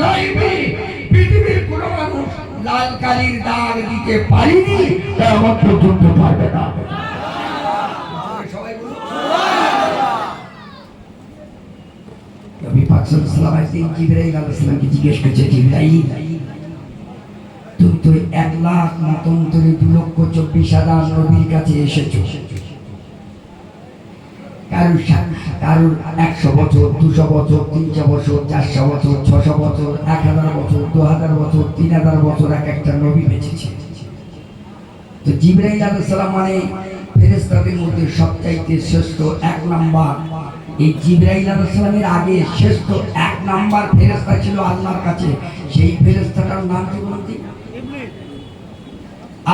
নইবি পৃথিবীর কোনো মানুষ লাল কালির দাগ দিতে পারিনি, কিয়ামত পর্যন্ত পারবে না। সবাই বলুন নবী পাক সাল্লাল্লাহু আলাইহি ওয়াসাল্লাম জিবরাইল আলাইহিস সালামকে জিজ্ঞেস করছে, জিবরাইল তুমি তো 1,00,000 মতান্তরে 2,24,000 নবীর কাছে এসেছো, কারুর 100 বছর, 200 বছর, 300 বছর, 400 বছর, 600 বছর, 1000 বছর, 2000 বছর, 3000 বছর এক একটা নবী বেঁচেছে। তো জিবরাইল আলাইহিস সালাম মানে ফেরেশতাদের মধ্যে সবচাইতে শ্রেষ্ঠ 1 নাম্বার। এই জিবরাইল আলাইহিস সালামের আগে শ্রেষ্ঠ 1 নাম্বার ফেরেশতা ছিল আল্লাহর কাছে, সেই ফেরেশতাটার নাম কি বলতে?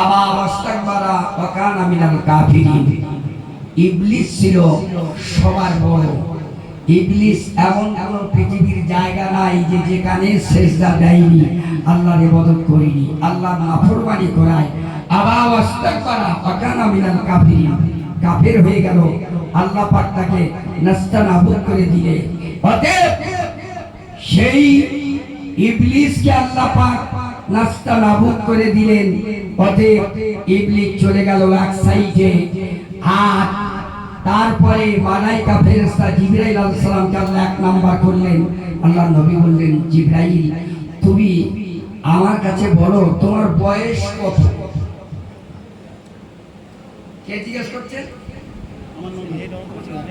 আবা ওয়াস্তাকবারা ওয়া কানা মিনাল কাফিরিন। ইবলিস ছিল সবার বড়। ইবলিস এমন কোন পৃথিবীর জায়গা নাই যে যেখানে সিজদা দেয়নি, আল্লাহর ইবাদত করেনি, আল্লাহর নাফরমানি করায়। আবা ওয়াস্তাকবারা ওয়া কানা মিনাল কাফিরিন, কাফের হয়ে গেল, আল্লাহ পাক তাকে নাস্তানাবুদ করে দিলে। অতএব সেই ইবলিসকে আল্লাহ পাক নাস্তানাবুদ করে দিলেন। অতএব ইবলিস চলে গেল এক সাইডে। আর তারপরে মালায়েকা ফেরেশতা জিবরাইল আলাইহিস সালামকে আল্লাহ 1 নাম্বার করলেন। আল্লাহর নবী বললেন, জিবরাইল তুমি আমার কাছে বলো তোমার বয়স কত? কে জিজ্ঞেস করছেন?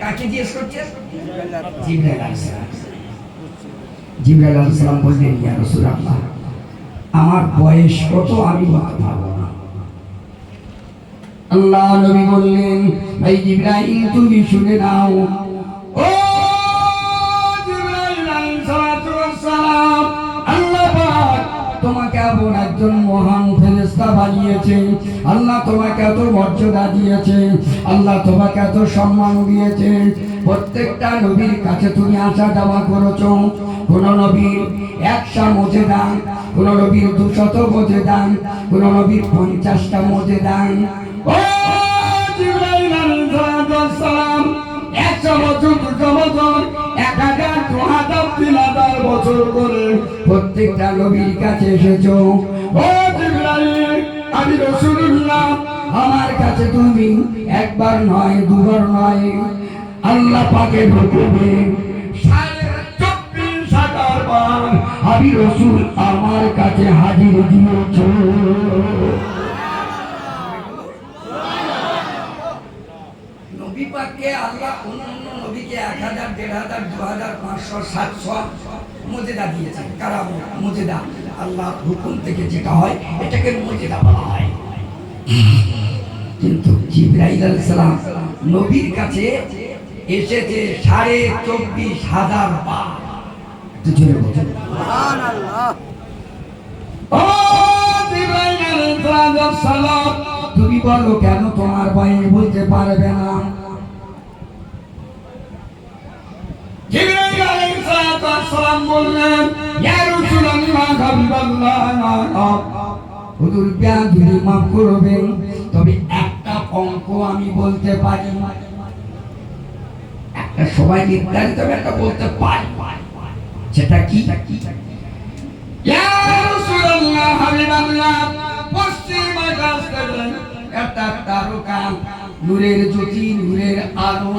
কাকে জিজ্ঞেস করছেন? জিবরাইল আলাইহিস সালাম। জিবরাইল আলাইহিস সালাম বললেন, ইয়া রাসূলুল্লাহ আমার বয়স কত আমি বলতে পারবো না। আল্লাহ নবী বললেন, ভাই জিবরাইল তুমি শুনে নাও। ও জিবরাইল আলাইহিস সালাম, আল্লাহ পাক তোমাকে এমন একজন মহান ফেরেশতা বানিয়েছে, আল্লাহ তোমাকে এত মর্যাদা দিয়েছে, আল্লাহ তোমাকে এত সম্মান দিয়েছে। প্রত্যেকটা নবীর কাছে তুমি আসা যাওয়া করেছো। কোন নবীর 100টা মর্যাদা, কোন নবীর 200 মর্যাদা, কোন নবীর 50টা মর্যাদা। ও জিবরাইল আলাইহিস সালাম 100 বছর, 200 বছর, 1000, 2000, 3000 বছর করে প্রত্যেকটা নবীর কাছে এসেছো। ও জিবরাইল আমি রাসূলুল্লাহ, আমার কাছে তুমি একবার নয়, দুবার নয়, আল্লাহ পাকের হুকুমে 24,000 বার আমি রাসূল আমার কাছে হাজির দিয়েছো। নবী পাককে আল্লাহ অন্যান্য নবীকে 1000, 1500, 2000, 500, 700 মর্যাদা দিয়েছেন। কারামত মর্যাদা আল্লাহর হুকুম থেকে যেটা হয় এটাকে মর্যাদা বলা হয়। কিন্তু জিবরাইল আলাইহিস সালাম নবীর কাছে এসেছে 24,500 বার। সুবহানাল্লাহ। ও জিবরাইল আলাইহিস সালাম তুমি বলো কেন তোমার বয়স বলতে পারবে না? জিবরাইল আলাইহিস সালাম বললেন, ইয়া রাসূলুল্লাহ হাবিবাল্লাহ হুজুর যদি মাফ করবেন, তবে একটা অঙ্ক আমি বলতে পারি। একটা সবাই নির্ধারিত একটা বলতে পারি, সেটা কি? ইয়া রাসূলুল্লাহ হাবিবাল্লাহ পশ্চিম আকাশ থেকে একটা তারকা নূরের জ্যোতি, নূরের আলো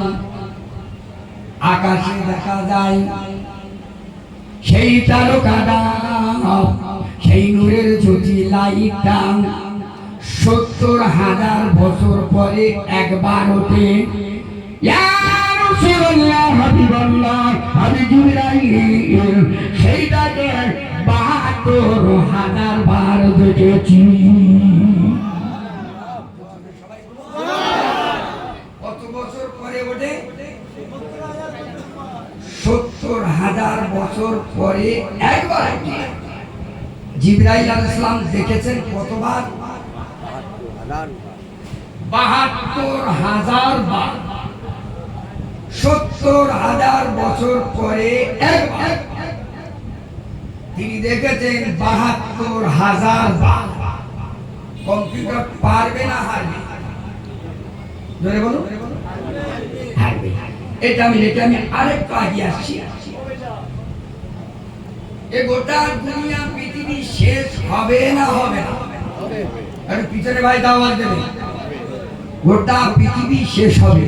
আকাশে দেখা যায়। সেই তারকাটা, সেই নূরের জ্যোতি লাইটটা 70,000 বছর পরে একবার ওঠে। ইয়া রাসূলুল্লাহ হাবিবাল্লাহ আমি জিবরাইল সেইটাকে 72,000 বার দেখেছি। কত বছর পরে ওঠে? 70,000 বছর পরে একবার ওঠে। জিবরাইল আলাইহিস সালাম দেখেছেন কতবার? 72,000 বার। 70,000 বছর পরে একবার তিনি দেখেছেন 72,000 বার। কম্পিউটার পারবে না হারবে? জোরে বলো। হারবে। এটা আমি আরেকটু আগে আসছি। এ গোটা দুনিয়া পৃথিবী শেষ হবে না হবে না? আরে পিছনে ভাই দাওয়াত দেবে। গোটা পৃথিবী শেষ হবে।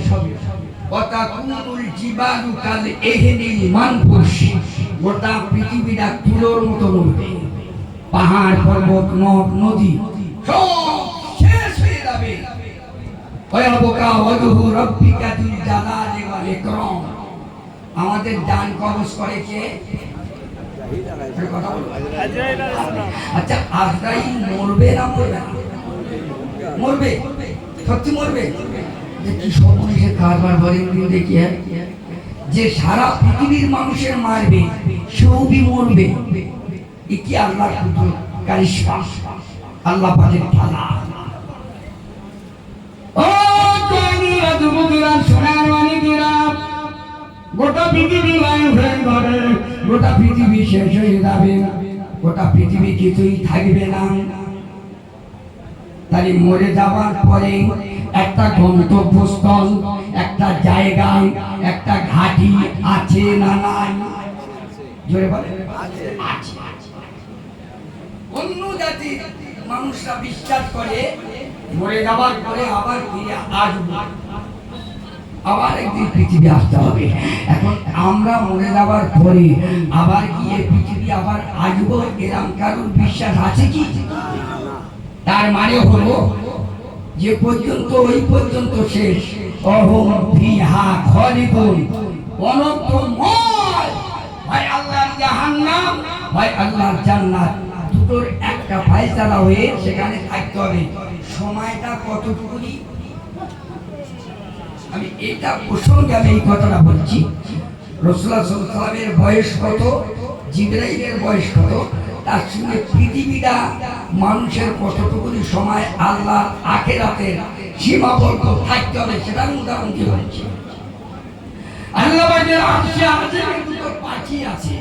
কথা কুনুল জিবালু কাল এহেনিল মানফুস, গোটা পৃথিবীটা তুলোর মতো নড়বে। পাহাড় পর্বত নদ নদী সব শেষ হয়ে যাবে। ওয়াবকা ওয়াজহু রাব্বিকা যুল জালালি ওয়াল ইকরাম। আমাদের জান কবজ করে কে? আচ্ছা, আজরাইল মরবে না মরবে না? মরবে, সত্যি মরবে। যে কি সর্বনেশে কারবার বলে দেখি, যে সারা পৃথিবীর মানুষের মারবে সেও বি মরবে। এ কি আল্লাহর কারিশমা, আল্লাহ পাকের খেলা। ও কোনিরা যুবকেরা, সোনার মানিকেরা, গোটা পৃথিবী লাইন হয়ে যাবে, গোটা পৃথিবী শেষ হয়ে যাবে, গোটা পৃথিবী কিছুই থাকবে না। তাই মরে যাওয়ার পরে একটা গন্তব্যস্থল, একটা জায়গা, একটা ঘাঁটি আছে না নাই? জোরে বলে আছে। অন্য জাতির মানুষরা বিশ্বাস করে মরে যাওয়ার পরে আবার ফিরে আসবো, আবার একদিন পৃথিবী আসতে হবে। এখন আমরা মরে যাওয়ার পরে আবার গিয়ে পৃথিবী আবার আসবো, এরকম কারোর বিশ্বাস আছে কি? তার মানে হলো যে পর্যন্ত ওই পর্যন্ত শেষ। অহম ফিহা খালিদুন, অনন্তময়। ভাই আল্লাহর জাহান্নাম, ভাই আল্লাহর জান্নাত, দুটোর একটা ফায়সালা হয়ে সেখানে থাকতে হবে। সময়টা কতটুকু? আমি এটা প্রসঙ্গে আমি এই কথাটা বলছি। রাসূলুল্লাহ সাল্লাল্লাহু আলাইহি ওয়াসাল্লামের বয়স কত, জিবরাইলের বয়স কত, তার সঙ্গে পৃথিবীটা মানুষের কতটুকু সময় আল্লাহ আখিরাতের সীমাবদ্ধ থাকতে হবে সেটা আমি উদাহরণ দিয়ে বলছি। আল্লাহ পাকের আরশে আছে দুটো পাখি আছে,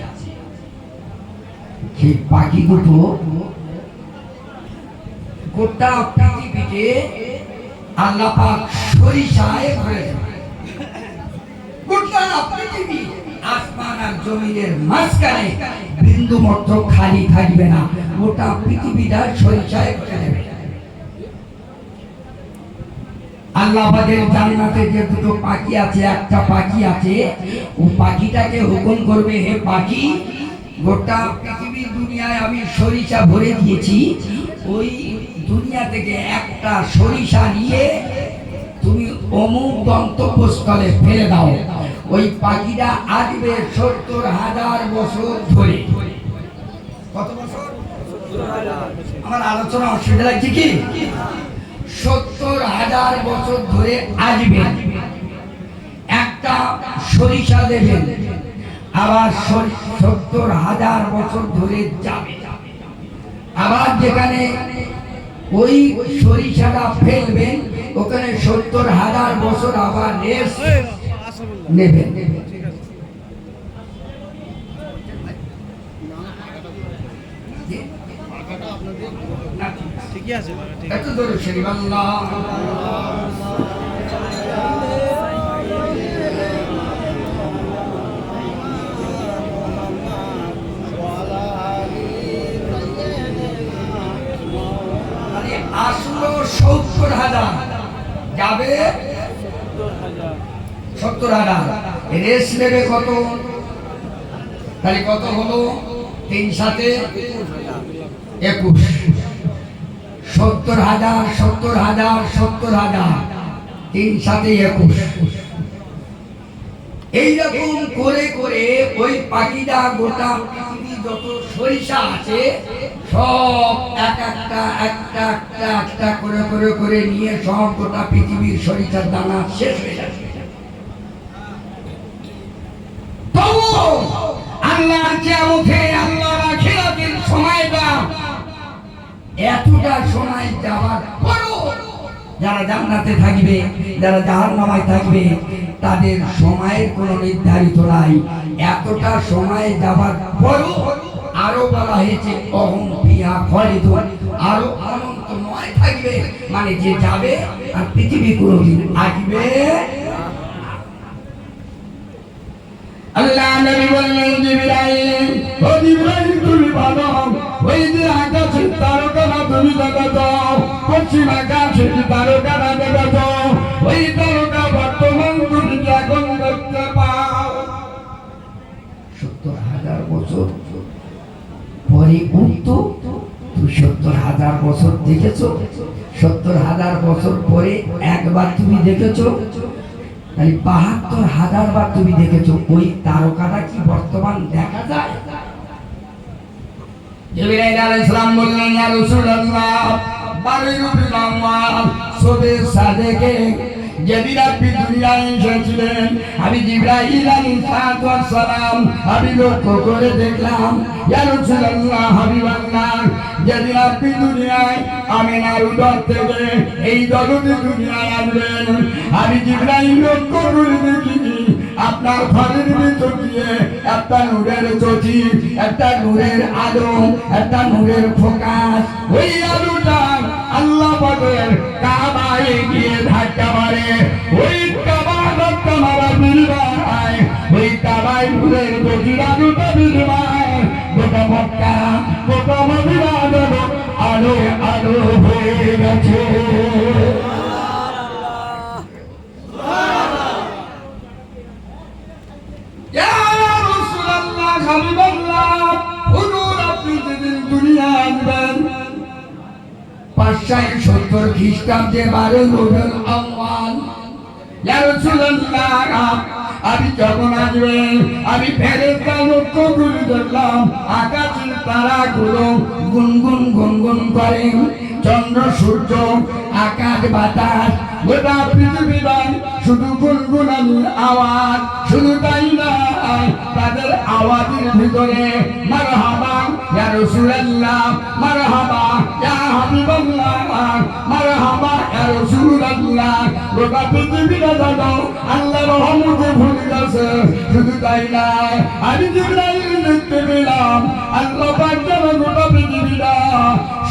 সেই পাখি দুটো গোটা পৃথিবীতে আল্লাহ পাক সরিষায় ভরে দেবে। গোটা পৃথিবী আসমান আর জমিনের মাঝখানে বিন্দু মাত্র খালি থাকবে না, গোটা পৃথিবীটা সরিষায় ভরে দেবে। আল্লাহ পাকের জান্নাতে যে দুটো পাখি আছে, একটা পাখি আছে, ও পাখিটাকে হুকুম করবে, হে পাখি, গোটা পৃথিবী দুনিয়ায় আমি সরিষা ভরে দিয়েছি, ওই দুনিয়া থেকে একটা সরিষা নিয়ে তুমি অমুক গন্তব্যস্থলে ফেলে দাও। ওই পাখিটা আসবে ৭০,০০০ বছর ধরে। কত বছর? আমার আলোচনা অসুবিধা লাগছে কি? ৭০,০০০ বছর ধরে আসবে, একটা সরিষা দেবেন, আবার ৭০,০০০ বছর ধরে যাবে। আবার যেখানে ওই সরিষাটা ফেলবেন ওখানে ৭০,০০০ বছর আবার রেস্ট নেবেন। ঠিকই আছে, এত দূর শরীফ আল্লাহ আসলো ৭০,০০০ যাবে, ৭০,০০০ রেস্ট নেবে কত? তাহলে কত হলো? ৩ সাথে ২১, ৭০,০০০, ৭০,০০০, ৭০,০০০, ৩ সাথে ২১। এইরকম করে করে ওই পাখিটা গোটা পৃথিবী যত সরিষা আছে সব একটা একটা একটা একটা করে করে করে নিয়ে সব গোটা পৃথিবীর সরিষার দানা শেষ হয়ে যাবে। আল্লাহর কিয়ামতে, আল্লাহর আখিরাতের সময়টা এতটা সময় যাওয়ার পরও যারা জান্নাতে থাকবে, যারা জাহান্নামে থাকবে, তাদের সময়ের কোনো নির্ধারিত নাই। এতটা সময় যাওয়ার পরও আরো বলা হয়েছে অহম ফিহা খালিদুন, আরো অনন্তময় থাকবে। মানে যে যাবে আর পৃথিবী কোনোদিন আসবে। আল্লাহ নবী বললেন জিবরাইল, ও জিবরাইল তুমি বলো ওই যে আকাশের তারকাটা তুমি দেখেছো, পশ্চিম আকাশের তারকাটা দেখেছো, ওই তারকা বর্তমান তুমি এখন দেখতে পাও। 70,000 বছর পরে উঠতো, তুমি 70,000 বছর দেখেছো? 70,000 বছর পরে একবার তুমি দেখেছো, তাহলে 72,000 বার তুমি দেখেছো। ওই তারকাটা কি বর্তমান দেখা যায়? জিবরাইল আলাইহিস সালাম বললেন, ইয়া রাসূলুল্লাহ, বারিরুল আমওয়াল সবে সাদেকে যেদিন আপনি দুনিয়ায় এসেছিলেন, আমি জিবরাইল আলাইহিস সালাম আমি লক্ষ্য করে দেখলাম, ইয়া রাসূলুল্লাহ হাবিবাল্লাহ, যেদিন আপনি দুনিয়ায় আমিনার উদর থেকে এই জগতে দুনিয়ায় আসবেন, আমি জিবরাইল লক্ষ্য করে দেখি আপনার ঘরের ভিতর দিয়ে একটা নূরের জ্যোতি, একটা নূরের আলো, একটা নূরের ফোকাস, ওই আলোটা আল্লাহ পাকের কাবায় গিয়ে ধাক্কা মারে। ওই কাবা ধাক্কা মারা বিনিময়, ওই কাবায় নূরের জ্যোতির আলোটা বিনিময় গোটা মক্কা গোটা মদিনা আলো আলো হয়ে গেছে। খ্রিস্টাব্দে 12 রবিউল আউয়াল, ইয়া রাসূলুল্লাহ আমি যখন আসবেন আমি ফেরেশতা লক্ষ্য করে দেখলাম আকাশের তারাগুলো গুনগুন গুনগুন করে, চন্দ্র সূর্য আকাশ বাতাস গোটা পৃথিবীর শুধু গুনগুনানির আওয়াজ। শুধু তাই না, তাদের আওয়াজের ভিতরে মারহাবা ইয়া রাসূলুল্লাহ, মারহাবা ইয়া হাবিবাল্লাহ, মারহাবা ইয়া রাসূলুল্লাহ, গোটা পৃথিবীটা জানো আল্লাহর রহমতে ভরে গেছে। শুধু তাই না, আমি জিবরাইল দেখতে পেলাম আল্লাহ পাক যেন গোটা পৃথিবীটা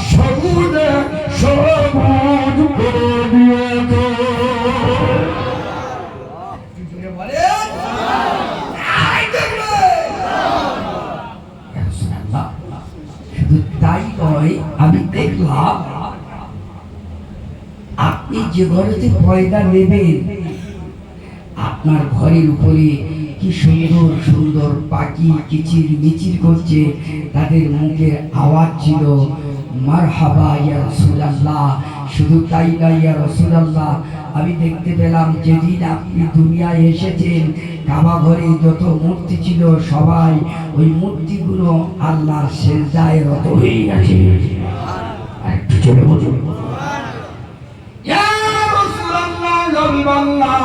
সবুজে সবুজ করে দিয়েছে। শুধু তাই নয়, আমি দেখলাম আপনি যে ঘরেতে পয়দা নেবেন, আপনার ঘরের উপরে কি সুন্দর সুন্দর পাখি কিচির মিচির করছে, তাদের মুখে আওয়াজ ছিল মারহাবা ইয়া রাসূলুল্লাহ। শুধু তাই না ইয়া রাসূলুল্লাহ, আমি দেখতে পেলাম যেদিন আপনি দুনিয়ায় এসেছেন কাবা ঘরে যত মূর্তি ছিল সবাই ওই মূর্তিগুলো আল্লাহর সিজদায় রত হয়ে গেছে। একটু চলে বলুন ইয়া রাসূলুল্লাহ হাবিবাল্লাহ,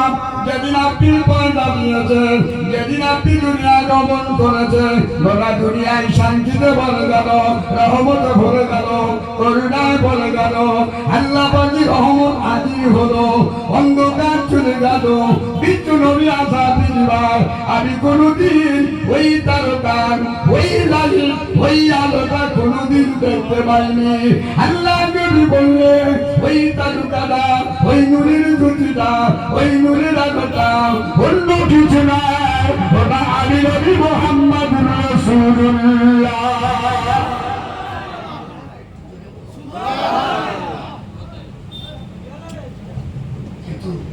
যেদিন আপনি পয়দা দিয়েছেন, যেদিন আপনি দুনিয়া গমন করেছেন, গোটা দুনিয়ায় শান্তিতে ভরে গেল, রহমতে ভরে গেল, করুণায় ভরে গেল। আল্লাহ পাকের রহমত হাজির হলো, অন্ধকার চলে গেল। বিষ্ণু নবী আসা দিনবার আমি কোনদিন ওই তারকার ওই লালি ওই আলোটা কোনদিন দেখতে পাইনি। আল্লাহ নবী বললে ওই তারকাটা, ওই নূরের জ্যোতিটা, ওই নূরের আলোটা অন্য কিছু নয়, ওটা আমি নবী মুহাম্মদুর রাসূলুল্লাহ।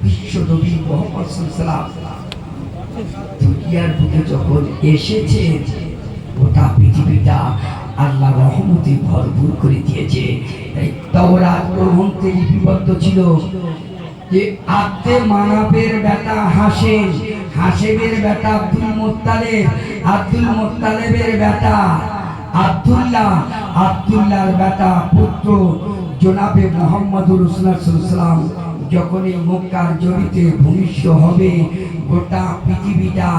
বিশ্ব নবী মুহাম্মদ সাল্লাল্লাহু আলাইহি ওয়াসাল্লাম দুনিয়ার বুকে যখন এসেছে গোটা পৃথিবীটা আল্লাহ রহমতে ভরপুর করে দিয়েছে। তাওরাত গ্রন্থে লিপিবদ্ধ ছিল যে আব্দে মানাফের বেটা হাশেম, হাশেমের বেটা আব্দুল মুত্তালিব, আব্দুল মুত্তালিবের বেটা আব্দুল্লাহ, আব্দুল্লাহর বেটা পুত্র জনাবে মুহাম্মদুর রাসূলুল্লাহ সাল্লাল্লাহু আলাইহি ওয়াসাল্লাম যখন এই মক্কার জমিতে ভূমিষ্ঠ হবে, গোটা পৃথিবীটা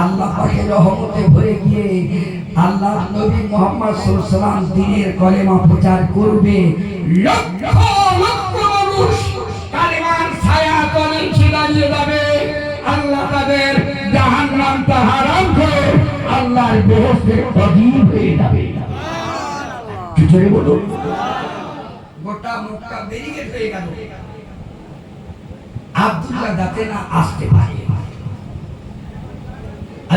আল্লাহ পাকের রহমতে ভরে গিয়ে আল্লাহ নবী মুহাম্মদ সাল্লাল্লাহু আলাইহি ওয়াসাল্লাম দ্বীনের কলেমা প্রচার করবে। লক্ষ লক্ষ মানুষ কালেমার ছায়া তলে দাঁড়িয়ে যাবে। আল্লাহ তাদের জাহান্নামটা হারাম করে আল্লাহর বেহেশতে অধীন হয়ে যাবে। কি জোরে বলো, গোটা মক্কা ব্যারিকেড হয়ে গেল। আব্দুল্লাহ যাতে না আসতে পারে,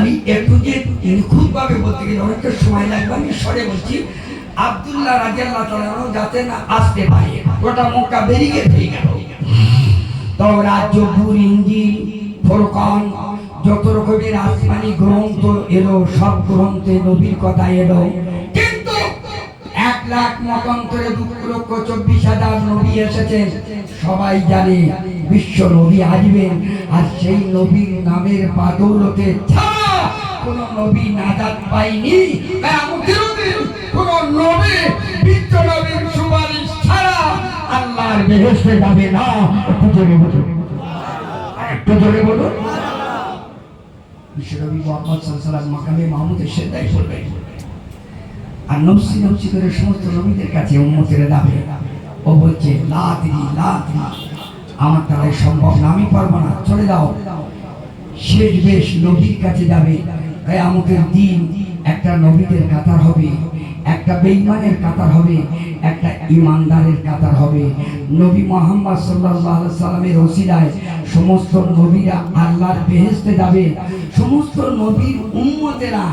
আমি একটু যে নিখুঁতভাবে বলতে গেলে অনেকটা সময় লাগবে, আমি সরে বলছি। আব্দুল্লাহ রাদিয়াল্লাহু তাআলা যাতে না আসতে পারে, গোটা মক্কা বেরিয়ে হয়ে গেল। তাওরাত, জবুর, ইনজিল, ফুরকান, যত রকমের আসমানি গ্রন্থ এলো, সব গ্রন্থে নবীর কথা এলো। কিন্তু 1,00,000 মতান্তরে 2,24,000 নবী এসেছেন। সবাই জানে বিশ্ব নবী আসবেন, আর সেই নবীর নামের বাদৌলতে ছাড়া কোন নবী নাজাত পায়নি। কোন নবী বিশ্ব নবীর সুপারিশ ছাড়া আল্লাহর বেহেশতে যাবে না। একটু জোরে বলুন, একটু জোরে বলুন। বিশ্বনবী মুহাম্মদ সাল্লাল্লাহু আলাইহি ওয়াসাল্লাম মাকামে মাহমুদের সেজদায় পড়বেন, আর নফসি নফসি করে সমস্ত নবীদের কাছে উম্মতের যাবে। ও বলছে লা আদরি, লা আদরি, আমার দ্বারাই সম্ভব না, আমি পারবো না, চলে যাও। শেষ বেশ নবীর কাছে যাবে। কিয়ামতের দিন একটা নবীদের কাতার হবে, একটা বেঈমানের কাতার হবে, একটা ঈমানদারের কাতার হবে। নবী মুহাম্মদ সাল্লাল্লাহু আলাইহি সাল্লামের ওসিলায় সমস্ত নবীরা আল্লাহর বেহেশতে যাবে। সমস্ত নবীর উম্মতেরা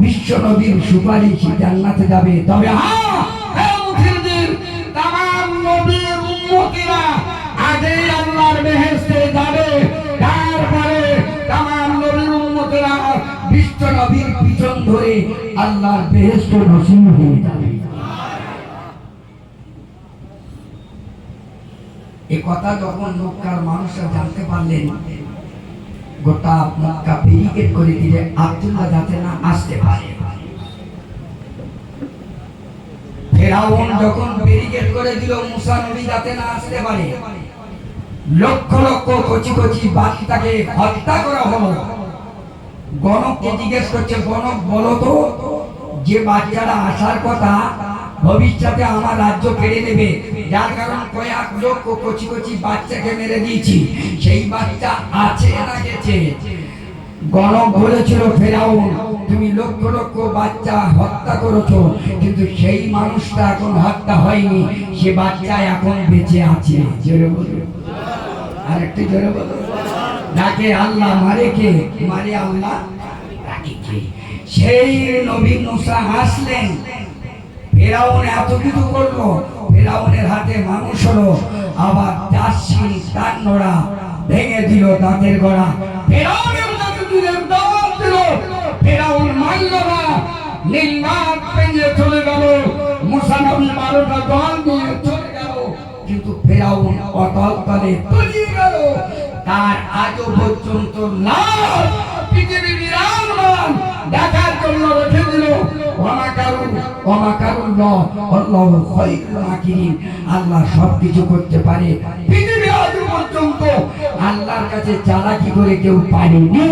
বিশ্ব নবীর সুপারিশ জান্নাতে যাবে। তবে হ্যাঁ, কিয়ামতের দিন तमाम নবীর উম্মতেরা আগে আল্লাহর বেহেশতে যাবে, তারপরে तमाम নবীর উম্মতেরা বিশ্ব নবীর পিছন ধরে আল্লাহর বেহেশত নসিব হয়ে যাবে। এই কথা যখন মক্কার মানুষরা জানতে পারলেন, গোটা মক্কা ব্যারিকেড করে দিলে আব্দুল্লাহ যাতে না আসতে পারে। ফেরাউন যখন ব্যারিকেড করে দিল মুসা নবী যাতে না আসতে পারে, লক্ষ লক্ষ কচি কচি বাচ্চাকে হত্যা করা হলো। গণককে জিজ্ঞেস করছে, গণক বলো তো, যে বাচ্চারা আসার কথা ভবিষ্যতে আমার রাজ্য কেড়ে নেবে, যার কারণ কয়েক লক্ষ কচি কচি বাচ্চাকে মেরে দিয়েছি, সেই বাচ্চা আছে না গেছে? গণক বলেছিল, ফেরাউন তুমি লক্ষ লক্ষ বাচ্চা হত্যা করেছো, কিন্তু সেই মানুষটা এখন হত্যা হয়নি, সে বাচ্চা এখন বেঁচে আছে। জোরে বলো, আর একটু জোরে বলো। ডাকে আল্লাহ, মারে কে? মারে আল্লাহ, ডাকে কে? সেই নবী মুসা আসলেন। ফেরাউন এত কিছু করলো, ফেরাউনের হাতে মানুষ হলো, আবার দাসী তার নোড়া ভেঙে দিল, দাঁতের গোড়া। ফেরাউনের কাছে দিলেন, দাওয়াত দিল, ফেরাউন মানল না, নির্মাণ ভেঙে চলে গেল। মুসা নবী 12টা দল নিয়ে চলে গেল, কিন্তু ফেরাউন অতল তলে তলিয়ে গেল। তার আজও পর্যন্ত লাশ পৃথিবী বিরাজমান দেখার জন্য রেখে দিল। আল্লাহ সবকিছু করতে পারে, পৃথিবী আজও পর্যন্ত আল্লাহর কাছে চালাকি করে কেউ পারেনি।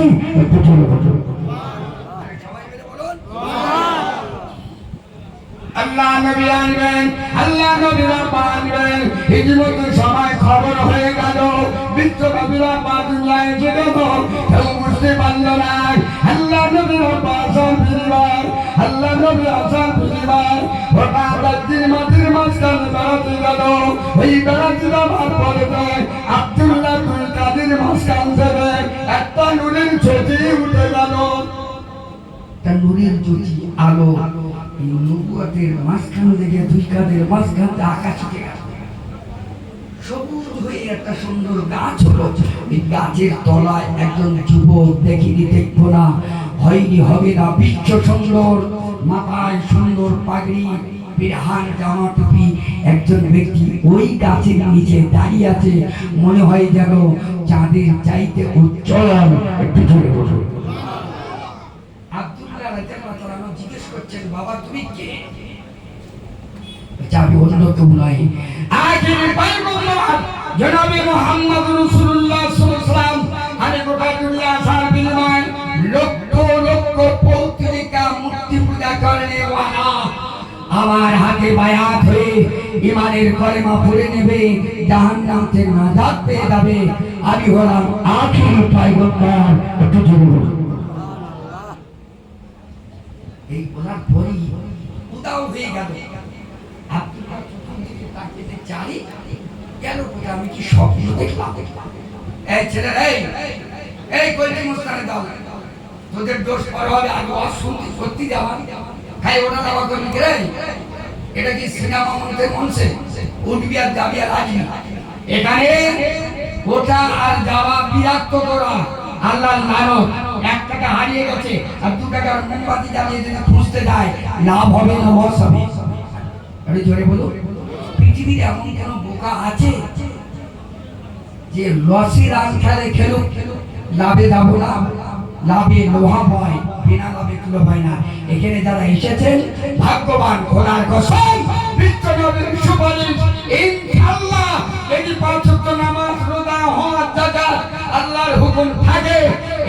আল্লাহ নবী আনবেন, আল্লাহ নবীরা আনবেন। ইতিমধ্যে সবাই খবর হয়ে গেল, বিশ্ব নবীরা দুনিয়ায় এসে গেল, কেউ বুঝতে পারল না। আল্লাহ নবীরা আসার পরিবার, আল্লাহ নবী আসার পরিবার ওটা ব্যক্তির মাটির মাঝখানে বেড়াতে গেল। ওই বেড়াতে যাওয়ার পরে আব্দুল্লাহ দুই কাদের মাঝখান থেকে একটা নুরের জ্যোতি উঠে গেল। নুরের জ্যোতি আলো নবুয়তের মাঝখান থেকে, দুই কাদের মাঝখান থেকে আকাশ উঠে গেল। সবুজ হয়ে একটা সুন্দর গাছ হলো। এই গাছের তলায় একজন যুবক, দেখিনি দেখবো না, হয়নি হবে না, বিশ্ব সুন্দর, মাথায় সুন্দর পাগড়ি, বিরহান জামা টুপি একজন ব্যক্তি ওই গাছের নিচে দাঁড়িয়ে আছে। মনে হয় যেন চাঁদের চাইতে উজ্জ্বল। একটু জোরে বলুন। আব্দুল্লাহ রাদিয়াল্লাহু তাআলা জিজ্ঞেস করছেন, বাবা তুমি কে? আমি অন্য কেউ নয়, আখির পয়গম্বর জনাবে মুহাম্মদ রাসূলুল্লাহ সাল্লাল্লাহু আলাইহি ওয়াসাল্লাম। আমি গোটা দুনিয়া আসার বিনিময়ে লক্ষ লক্ষ পৌত্রিকা মূর্তি পূজা করনে ওয়ালা আমার হাতে বায়াত হয়ে ঈমানের কলেমা পড়ে নেবে, জাহান্নাম থেকে নাজাত পেয়ে যাবে। আমি হলাম আখির পয়গম্বর। একটু জোরে বলুন। এই বলার পরই উদাও হয়ে গেল। আব্দুল্লাহ প্রথম দিকে তাকিয়ে চারি গেল, আমি কি স্বপ্ন দেখলাম? এই ছেলে, এই কইতে মুস্তানে দাও, তোদের দোষ পরে হবে, আগে অশুদ্ধি সত্যি যাওয়া খাই ওটা দাওয়া করবি রে। এটা কি সিনেমা মঞ্চের মঞ্চে উঠবি আর যাবি আর আসবি? এখানে ওটা আর যাওয়া বিরক্ত করা আল্লাহর নারক। 1 টাকা হারিয়ে গেছে আর 2 টাকার মোমবাতি জ্বালিয়ে যদি খুঁজতে যায়, লাভ হবে না লস হবে? আরে জোরে বলো। পৃথিবীর এমন কোন বোকা আছে যে লসের রান খেলে খেলুক, লাভে যাবো না, লাভে লোহা পায়, বিনা লাভে তুলো পায় না? এখানে যারা এসেছেন ভাগ্যবান। খোদার কসম, বিশ্বনবীর সুপারিশ ইনশাআল্লাহ যদি 5 ওয়াক্ত নামাজ, রোজা, হজ, যাকাত আল্লাহর হুকুম থাকে,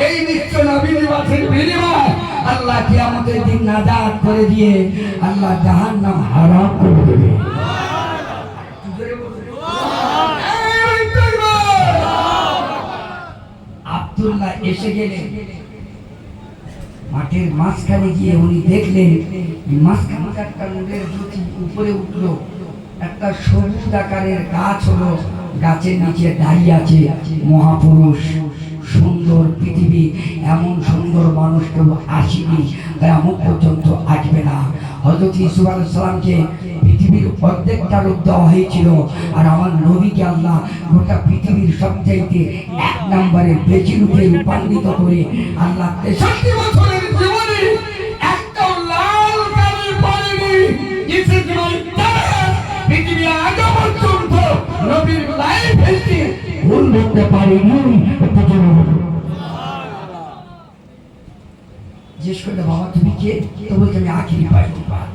এই বিশ্বনবীর নিবাসের বিনিময় আল্লাহ কিয়ামতের দিন নাজাত করে দিয়ে আল্লাহ জাহান্নাম হারাম করে দেবে। আব্দুল্লাহ এসে গেলেন, মাঠের মাঝখানে গিয়ে উনি দেখলেন মাঝখানে একটা নূরের জ্যোতি উপরে উঠলো, একটা সবুজ আকারের গাছ হলো, গাছের নিচে দাঁড়িয়ে আছে মহাপুরুষ। সুন্দর পৃথিবী, এমন সুন্দর মানুষ কেউ আসেনি, এমন পর্যন্ত আসবে না। হযরত ইউসুফ আলাইহিস সালামকে পৃথিবীর অর্ধেকটা রূপ দেওয়া হয়েছিল, আর আমার নবীকে আল্লাহ গোটা পৃথিবীর সবচাইতে 1 নম্বরে বেশি রূপে রূপান্তরিত করে আল্লাহ 63 বছরের জীবনে একটা লাল কালি পড়েনি। ইসে জীবন পৃথিবী আজ পর্যন্ত নবীর লাইফ হিস্ট্রি ভুল করতে পারেনি। জিজ্ঞেস করলে বাবা তুমি কে? তো বলছে আমি আখিরি পাইগম্বর।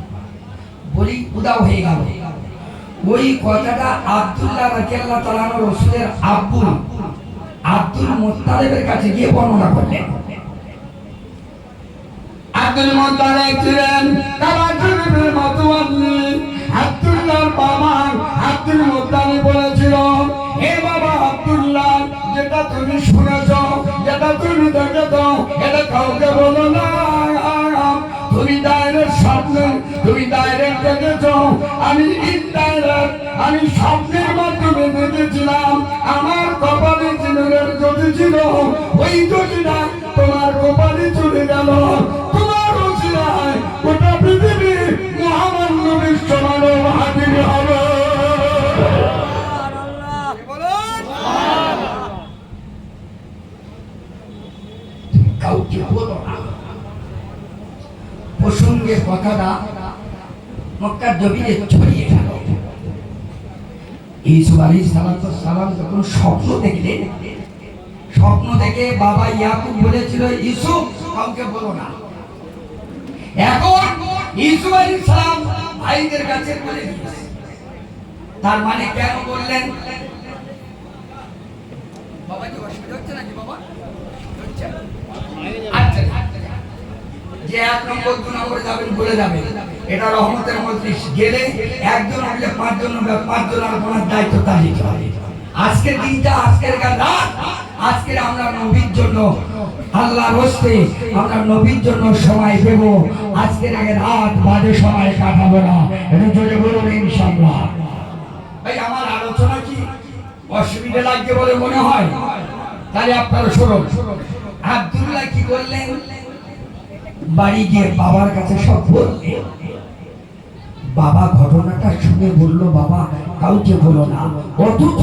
বলি উদাও হয়ে গেল। ওই কথাটা আব্দুল্লাহ রাদিয়াল্লাহু তাআলা রাসূলের আব্বু আব্দুল মুত্তালিবের কাছে গিয়ে বর্ণনা করলেন। আব্দুল মুত্তালিব ছিলেন কাবাতুলের মতওয়াল্লি। আব্দুল্লাহর বাবা আব্দুল মুত্তালিব বলেছিল, হে বাবা আব্দুল্লাহ, যেটা তুমি শুনেছো, যেটা তুমি দেখেছো, এটা কাউকে বলো না। তুমি ডাইরেক্ট স্বপ্নে, তুমি ডাইরেক্ট দেখেছো, আমি ইনডাইরেক্ট, আমি স্বপ্নের মাধ্যমে দেখেছিলাম। আমার কপালে চিনের জ্যোতি ছিল, ওই জ্যোতিটা তোমার কপালে চলে গেল। তোমার ওসিলায় গোটা পৃথিবী মহামান্য বিশ্ব মানব হাজির হবে। কাউকে বলো না। প্রসঙ্গে কথাটা মক্কার জমিনে ছড়িয়ে গেল। ইউসুফ আলাইহিস সালাম যখন স্বপ্ন দেখলেন, স্বপ্ন দেখে বাবা ইয়াকুব বলেছিল ইউসুফ কাউকে বলো না। এখন ইউসুফ আলাইহিস সালাম ভাইদের কাছে বলে দিয়েছে। তার মানে কেন বললেন? বাবা কি অসুবিধা হচ্ছে নাকি? বাবা হচ্ছে? আচ্ছা, যে 1 নম্বর 2 নম্বরে যাবেন বলে যাবেন, এটা রহমতের মজলিস। গেলে একজন আসলে 5 জন, 5 জনের আপনার দায়িত্ব তা নিতে হবে। আজকের দিনটা, আজকের রাত, আজকের আমরা নবীর জন্য আল্লাহর হস্তে আমরা নবীর জন্য সময় দেব। আজকের আগে রাত বাজে সময় কাটাবো না। এটা জোরে বলুন ইনশাআল্লাহ। ভাই আমার আলোচনা কি অসুবিধা লাগছে বলে মনে হয়? তাহলে আপনারা শুনুন। আব্দুল্লাহ কি করলেন? বাড়ি গিয়ে বাবার কাছে সব বললেন। বাবা ঘটনাটা শুনে বলল, বাবা কাউকে বলো না। অথচ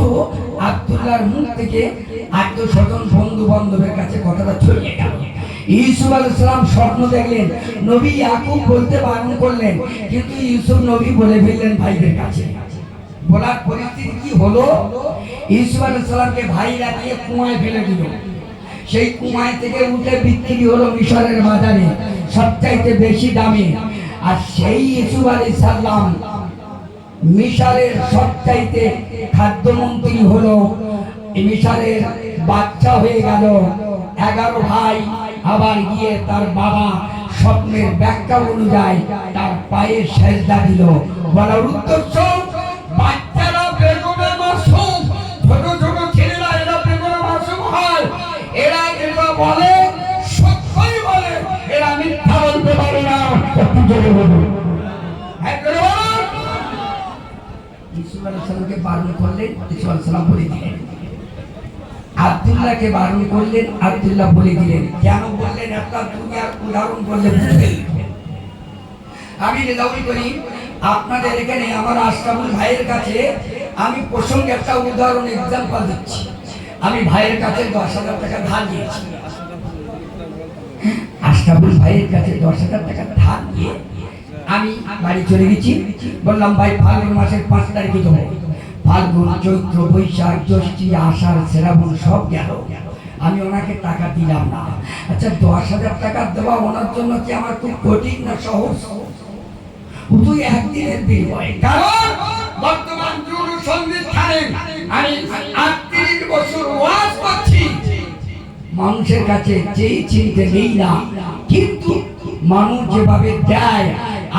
আব্দুল্লাহর মুখ থেকে 8-10 বন্ধু বান্ধবের কাছে কথাটা ছড়িয়ে গেল। ইউসুফ আলাইহিস সালাম স্বপ্ন দেখলেন, নবী ইয়াকুব বলতে বারণ করলেন, কিন্তু ইউসুফ নবী বলে ফেললেন ভাইদের কাছে। বলার পরিস্থিতি কি হলো? ইউসুফ আলাইহিস সালামকে ভাইরা নিয়ে কুয়ায় ফেলে দিল। সেই কুয়ায় থেকে উঠে বিক্রি হলো মিশরের বাজারে সবচাইতে বেশি দামে। আর সেই ইউসুফ আলাইহিস সালাম মিশরের সবচাইতে খাদ্যমন্ত্রী হলো, মিশরের বাচ্চা হয়ে গেল। 11 ভাই আবার গিয়ে তার বাবা স্বপ্নের ব্যাখ্যা অনুযায়ী তার পায়ে সেজদা দিল। বলার উদ্দেশ্য, বাচ্চারা বেগমে মাসুম, ছোট ছোট ছেলেরা এরা বেগমে মাসুম হয়। এরা এটা বলে সত্যই বলে, এরা মিথ্যা বলতে পারে না। একটু জোরে বলুন। ইউসুফ আলাইহিস সালামকে বারণ করলেন, ইউসুফ আলাইহিস সালাম বলে দিলেন। আব্দুল্লাহকে বারণ করলেন, আব্দুল্লাহ বলে দিলেন। কেন বললেন? একটা দুনিয়ার উদাহরণ বললে বুঝবেন। আমি রেজাউল করিম আপনাদের এখানে আমার আশরাফুল ভাইয়ের কাছে আমি প্রসঙ্গে একটা উদাহরণ এক্সাম্পল দিচ্ছি। আমি ভাইয়ের কাছে 10,000 টাকা ধার নিয়েছি। আশরাফুল ভাইয়ের কাছে 10,000 টাকা ধার নিয়ে আমি বাড়ি চলে গেছি। বললাম ভাই ফাল্গুন মাসের 5 তারিখে দেবো। ফাল্গুন, চৈত্র, বৈশাখ, জ্যৈষ্ঠ, আষাঢ়, শ্রাবণ সব গেল, আমি ওনাকে টাকা দিলাম না। আচ্ছা 10,000 টাকা দেওয়া ওনার জন্য কি আমার খুব কঠিন না সহজ? তুই একদিনের বিনিময়। কারণ বর্তমান যুগ সন্ধিক্ষণে আমি 38 বছর ওয়াজ করছি। মানুষের কাছে যেই চিনতে নেই না, কিন্তু মানুষ যেভাবে দেয়,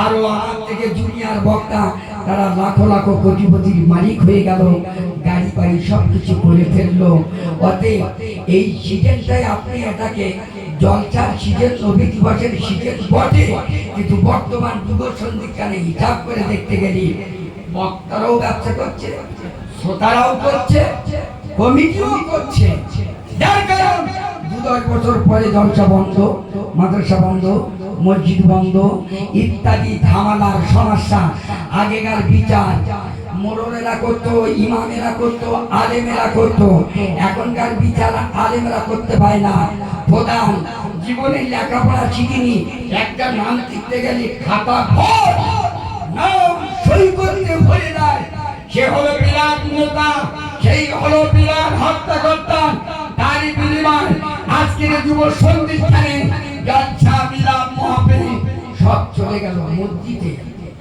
আরো আমার থেকে জুনিয়র বক্তা তারা লাখো লাখো কোটিপতির মালিক হয়ে গেল, গাড়ি বাড়ি সবকিছু করে ফেললো। অতএব এই সিজনটাই আপনি এটাকে জলসার সিজন, নবী দিবসের সিজন বটে, কিন্তু বর্তমান যুব সন্ধিক্ষণে হিসাব করে দেখতে গেলে বক্তারাও ব্যবসা করছে, শ্রোতারাও করছে, কমিটিও করছে। যার কারণ 2-10 বছর পরে জলসা বন্ধ, মাদ্রাসা বন্ধ, মসজিদ বন্ধ ইত্যাদি ঝামেলার সমস্যা। আগেকার বিচার মোড়লেরা করতো, ইমামেরা করতো, আলেমেরা করতো। এখনকার বিচার আলেমেরা করতে পায় না। প্রধান জীবনের লেখাপড়া শিখিনি, একটা নাম লিখতে গেলে খাতা ভর নাম সই করতে ভরে যায়। সে হলো বিরাট নেতা, সেই হলো বিরাট হত্যাকর্তা। তারই বিনিময় আজকের যুব সন্ধিক্ষণে জলসা, মিলাদ, মাহফিল সব চলে গেল মসজিদে,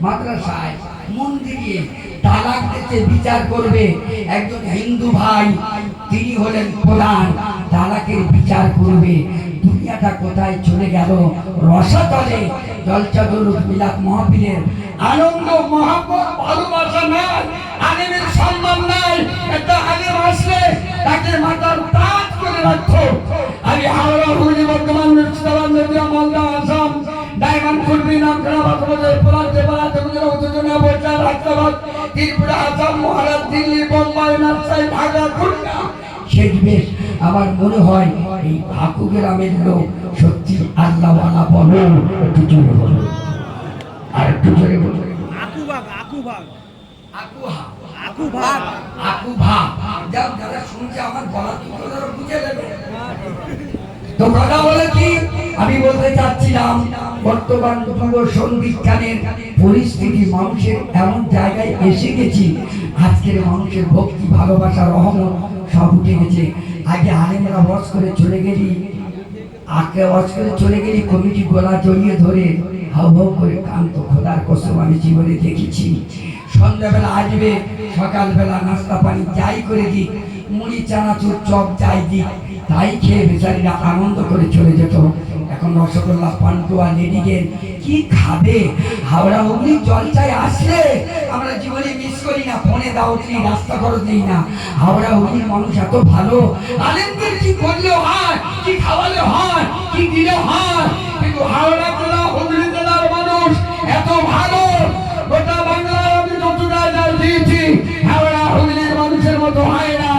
মাদ্রাসায়, মন্দিরে। তালাক দিতে বিচার করবে একজন হিন্দু ভাই, তিনি হলেন প্রধান, তালাকের বিচার করবে। দুনিয়াটা কোথায় চলে গেল? রসাতলে জলসা, দরুদ, মিলাদ, মাহফিলের আনন্দ, মহব্বত, ভালোবাসা নাই, আলেমের সম্মান নাই। একটা আলেম আসলে তাকে মাথার তাজ করে রাখতো। আমি হাওড়া, হুগলি, বর্ধমান, মুর্শিদাবাদ, নদিয়া, মালদা, আসাম, ডায়মন্ড, কুলবি, নামখানা, বাগবাজার, পলাশে, বারাতে, গুজরাট, উত্তরবঙ্গ, বরিশাল, হায়দ্রাবাদ, ত্রিপুরা, আসাম, মহারাষ্ট্র, দিল্লি, বোম্বাই, রাজশাহী, ঢাকা, খুলনা। শেষমেশ আমার মনে হয় এই ভাকু গ্রামের লোক সত্যি আল্লাহওয়ালা। বলো একটু জোরে বলো, আর একটু জোরে বলো। যারা শুনছে আমার গলা বুঝে নেবে। তো কথা বলে কি আমি বলতে চাচ্ছিলাম, বর্তমান যুব সন্ধিক্ষণের পরিস্থিতি মানুষের এমন জায়গায় এসে গেছি, আজকের মানুষের ভক্তি, ভালোবাসা, রহমত সব উঠে গেছে। আগে আলেমরা ওয়াজ করে চলে গেলি, কমিটি গলা জড়িয়ে ধরে হাউ হাউ করে কান্ত। খোদার কসম আমি জীবনে দেখেছি। সন্ধ্যাবেলা আসবে, সকালবেলা নাস্তা পানি যাই করে দিক, মুড়ি, চানাচুর, চপ যাই দিক, তাই খেয়ে বেচারীরা আনন্দ করে চলে যেত। এখন রসগোল্লা, পান্তুয়া, লেডিকেন কি খাবে? হাওড়া হুগলি জলসায় আসলে আমরা জীবনে মিস করি না, ফোনে দাওয়াত নেই, রাস্তা খরচ নেই না। হাওড়া হুগলির মানুষ এত ভালো, আলেমদের কি করলে হয়, কি খাওয়ালে হয়, কি দিলে হয়, কিন্তু হাওড়া জেলা, হুগলি জেলার মানুষ এত ভালো। গোটা বাংলায় আমি যত জায়গায় দিয়েছি, হাওড়া হুগলির মানুষের মতো হয় না।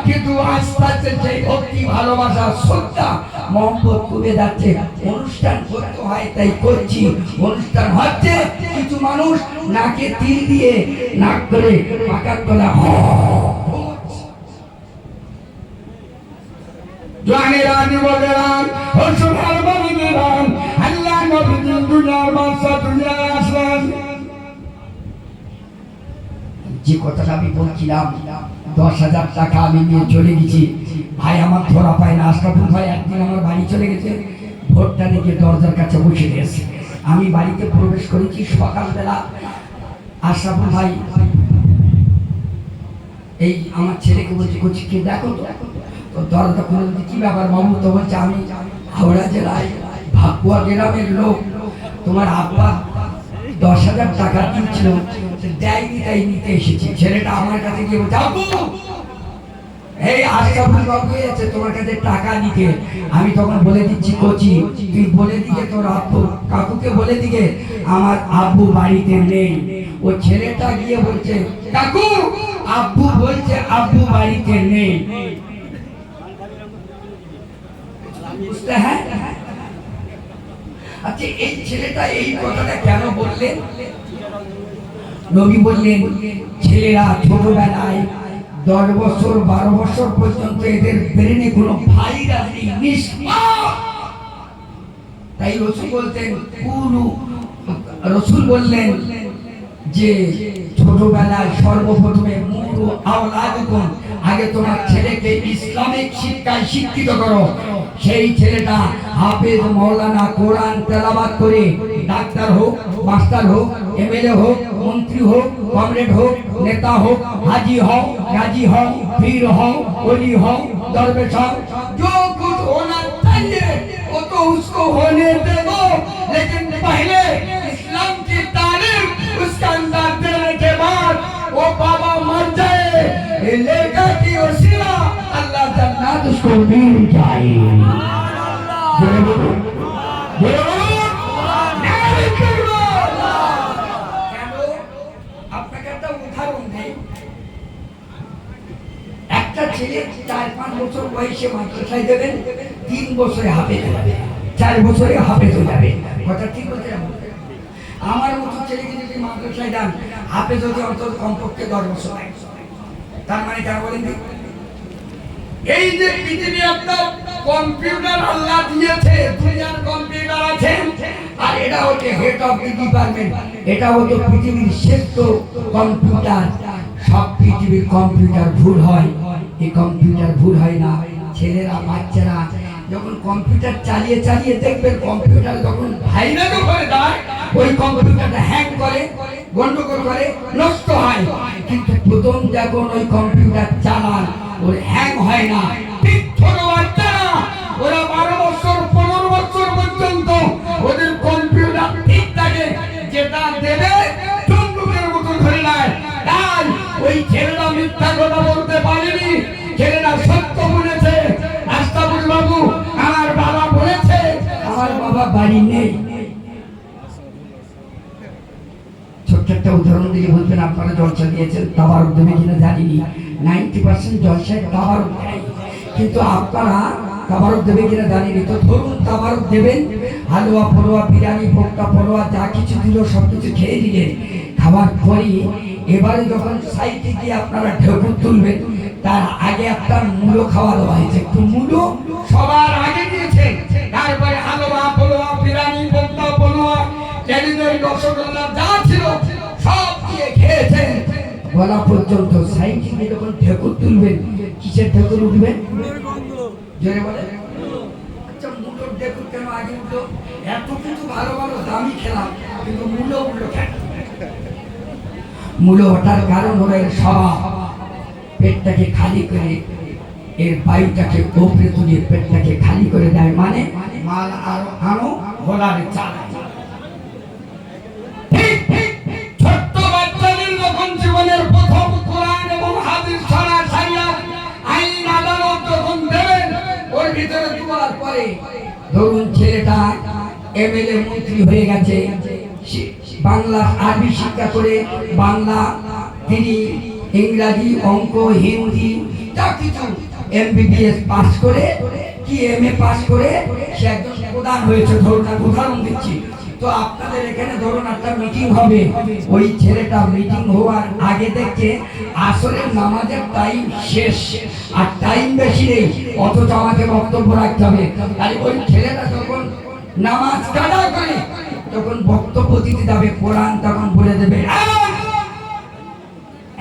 কিন্তু আস্তে আস্তে সেই ভক্তি, ভালোবাসা, শ্রদ্ধা, মহব্বত কমে যাচ্ছে। অনুষ্ঠান করতে হয় তাই করছি, অনুষ্ঠান হচ্ছে, কিছু মানুষ নাকে তিল দিয়ে নাক করে পাকার তোলা জানেরা নিবলেরান হসুনার বাবিদেরান আল্লাহ নবী দুনিয়ার বাদশা দুনিয়ায় আসলেন। যে কথাটা আমি বলছিলাম, 10,000 টাকা আমি নিয়ে চলে গেছি। ভাই আমার ধরা পায় না। আশরাফুল ভাই একদিন আমার বাড়ি চলে গেছে, ভোটটা দেখে দরজার কাছে বসে গেছে। আমি বাড়িতে প্রবেশ করেছি সকালবেলা। আশরাফুল ভাই এই আমার ছেলেকে বলছি, করছি কে দেখো তো দরজা খুলে বলছি কি ব্যাপার বাবু? তো বলছে আমি হাওড়া জেলায় ভাকুয়া গ্রামের লোক, তোমার আব্বা 10,000 টাকা দিয়েছিল, দেয়নি তাই নিতে এসেছি। ছেলেটা আমার কাছে গিয়ে বলছে আব্বু এই আশরাফুল বাবু আছে তোমার কাছে টাকা নিতে। আমি তখন বলে দিচ্ছি কোচি, তুই বলে দিকে তোর আব্বু কাকুকে বলে দিকে আমার আব্বু বাড়িতে নেই। ও ছেলেটা গিয়ে বলছে কাকু, আব্বু বলছে আব্বু বাড়িতে নেই। বুঝতে? হ্যাঁ। আচ্ছা, এই ছেলেটা এই কথাটা কেন বললেন? নবী বললেন ছেলেরা ছোটবেলায় 10 বছর 12 বছর পর্যন্ত এদের ব্রেনে কোনো ভাইরাস নেই, নিষ্পাপ। তাই রসুল বলতেন রসুল বললেন যে ছোটবেলায় সর্বপ্রথমে মুরু আওলাদুকুম, আগে তোমার ছেলেকে ইসলামিক শিক্ষায় শিক্ষিত করো। সেই ছেলেটা হাফেজ, মাওলানা, কোরআন তেলাওয়াত করে ডাক্তার হোক, মাস্টার হোক, এমএলএ হোক, মন্ত্রী হোক, কমরেড হোক, নেতা হোক, হাজি হোক, গাজী হোক, পীর হোক, ওলি হোক, दरवेश हो, जो कुछ होना चाहिए वो तो उसको होने दे दो, लेकिन पहले इस्लाम की तालीम उसका अंदर देने के बाद वो बाबा मर जाए, लेगा की वसीला अल्लाह जन्नत उसको मिल जाए। ছেলে 4-5 বছর বয়সে মাদ্রাসায় দেবেন, 3 বছরে হাফেজ হয়ে যাবে, 4 বছরে হাফেজ হয়ে যাবে। কথা ঠিক বলতে? আমার মতো ছেলেকে যদি মাদ্রাসায় দেন, হাফেজ হতে অন্তত কমপক্ষে 10 বছর লাগে। তার মানে যা বলেন, এই যে পৃথিবী আপনার কম্পিউটার আল্লাহ দিয়েছে, দুনিয়ার কম্পিউটার আছে, আর এটা হচ্ছে হেড অফ দি ডিপার্টমেন্ট, এটা হচ্ছে পৃথিবীর শ্রেষ্ঠ কম্পিউটার। সব পৃথিবীর কম্পিউটার ভুল হয়, এই কম্পিউটার ভুল হয় না। ছেলেরা বাচ্চারা যখন কম্পিউটার চালিয়ে চালিয়ে দেখবেন, কম্পিউটার যখন ভাইরাল হয়ে যায়, ওই কম্পিউটারটা হ্যাং করে, গন্ডগোল করে, নষ্ট হয়। কিন্তু প্রথম যখন ওই কম্পিউটার চালান, ওর হ্যাং হয় না। ঠিক ছোট বাচ্চারা, ওরা 12 বছর 15 বছর পর্যন্ত ওদের কম্পিউটার ঠিক থাকে, যেটা দেবে চন্দ্রকের মতো ধরে নেয়। তাই ওই ছেলেরা মিথ্যা কথা বলতে পারেনি, ছেলেরা সত্য বলেছে। আস্তাবুল বাবু, আমার বাবা বলেছে, আমার বাবা বাড়ি নেই। ছোট্ট একটা উদাহরণ দিয়ে বলবেন, আপনারা জলসা দিয়েছেন, তাবারক দেবে কিনা জানিনি। 90% জলসায় তাবারক দেয়, কিন্তু আপনারা তাবারক দেবে কিনা জানিনি। তো ধরুন তাবারক দেবেন, হালুয়া ফলোয়া, বিরিয়ানি, পোক্তা ফলোয়া, যা কিছু দিল সব কিছু খেয়ে দিলেন। খাবার পরে এবারে যখন সাইডে গিয়ে আপনারা ঢেকুর তুলবেন, তার আগে আপনার মূলো খাওয়া দেওয়া হয়েছে। একটু মূলো সবার আগে দিয়েছে, তারপরে হালুয়া ফলোয়া, বিরিয়ানি, পোক্তা ফলোয়া, টেলিদের রসগোল্লা যা ছিল সব দিয়ে খেয়েছেন। বলা পর্যন্ত সাইডে গিয়ে যখন ঢেকুর তুলবেন, কিসের ঢেকুর উঠবেন? জোরে বলে। আচ্ছা, মূলোর ঢেকুর কেন আগে উঠলো? এত কিছু ভালো ভালো দামি খেলাম, কিন্তু মূলো উঠলো কেন? মূলো ওঠার কারণ হলো এর স্বভাব, পেটটাকে খালি করে, এর বায়ুটাকে উপরে তুলে পেটটাকে খালি করে দেয়, মানে মাল আরো আনো ঘোড়ারে চালায়। ছোট্ট বাচ্চাদের যখন জীবনের প্রথম কোরআন এবং হাদিস ছড়া সারিয়াত আইন আদালত যখন দেবেন, ওর ভিতরে দুয়ার পরে ধরুন ছেলেটা এমএলএ মন্ত্রী হয়ে গেছে, বাংলা আরবি শিক্ষা করে, বাংলা তিনি ইংরাজি, অঙ্ক, হিন্দি যা কিছু এমবিবিএস পাস করে কি এমএ পাস করে সে একজন প্রধান হয়েছে। ধরুন, উদাহরণ দিচ্ছি। তো আপনাদের এখানে ধরুন একটা মিটিং হবে, ওই ছেলেটা মিটিং হওয়ার আগে দেখছে আসরের নামাজের টাইম শেষ, আর টাইম বেশি নেই, অথচ আমাকে বক্তব্য রাখতে হবে। তাই ওই ছেলেটা যখন নামাজ কাদা করে যখন বক্তব্য দিতে যাবে, কোরআন তখন বলে দেবে,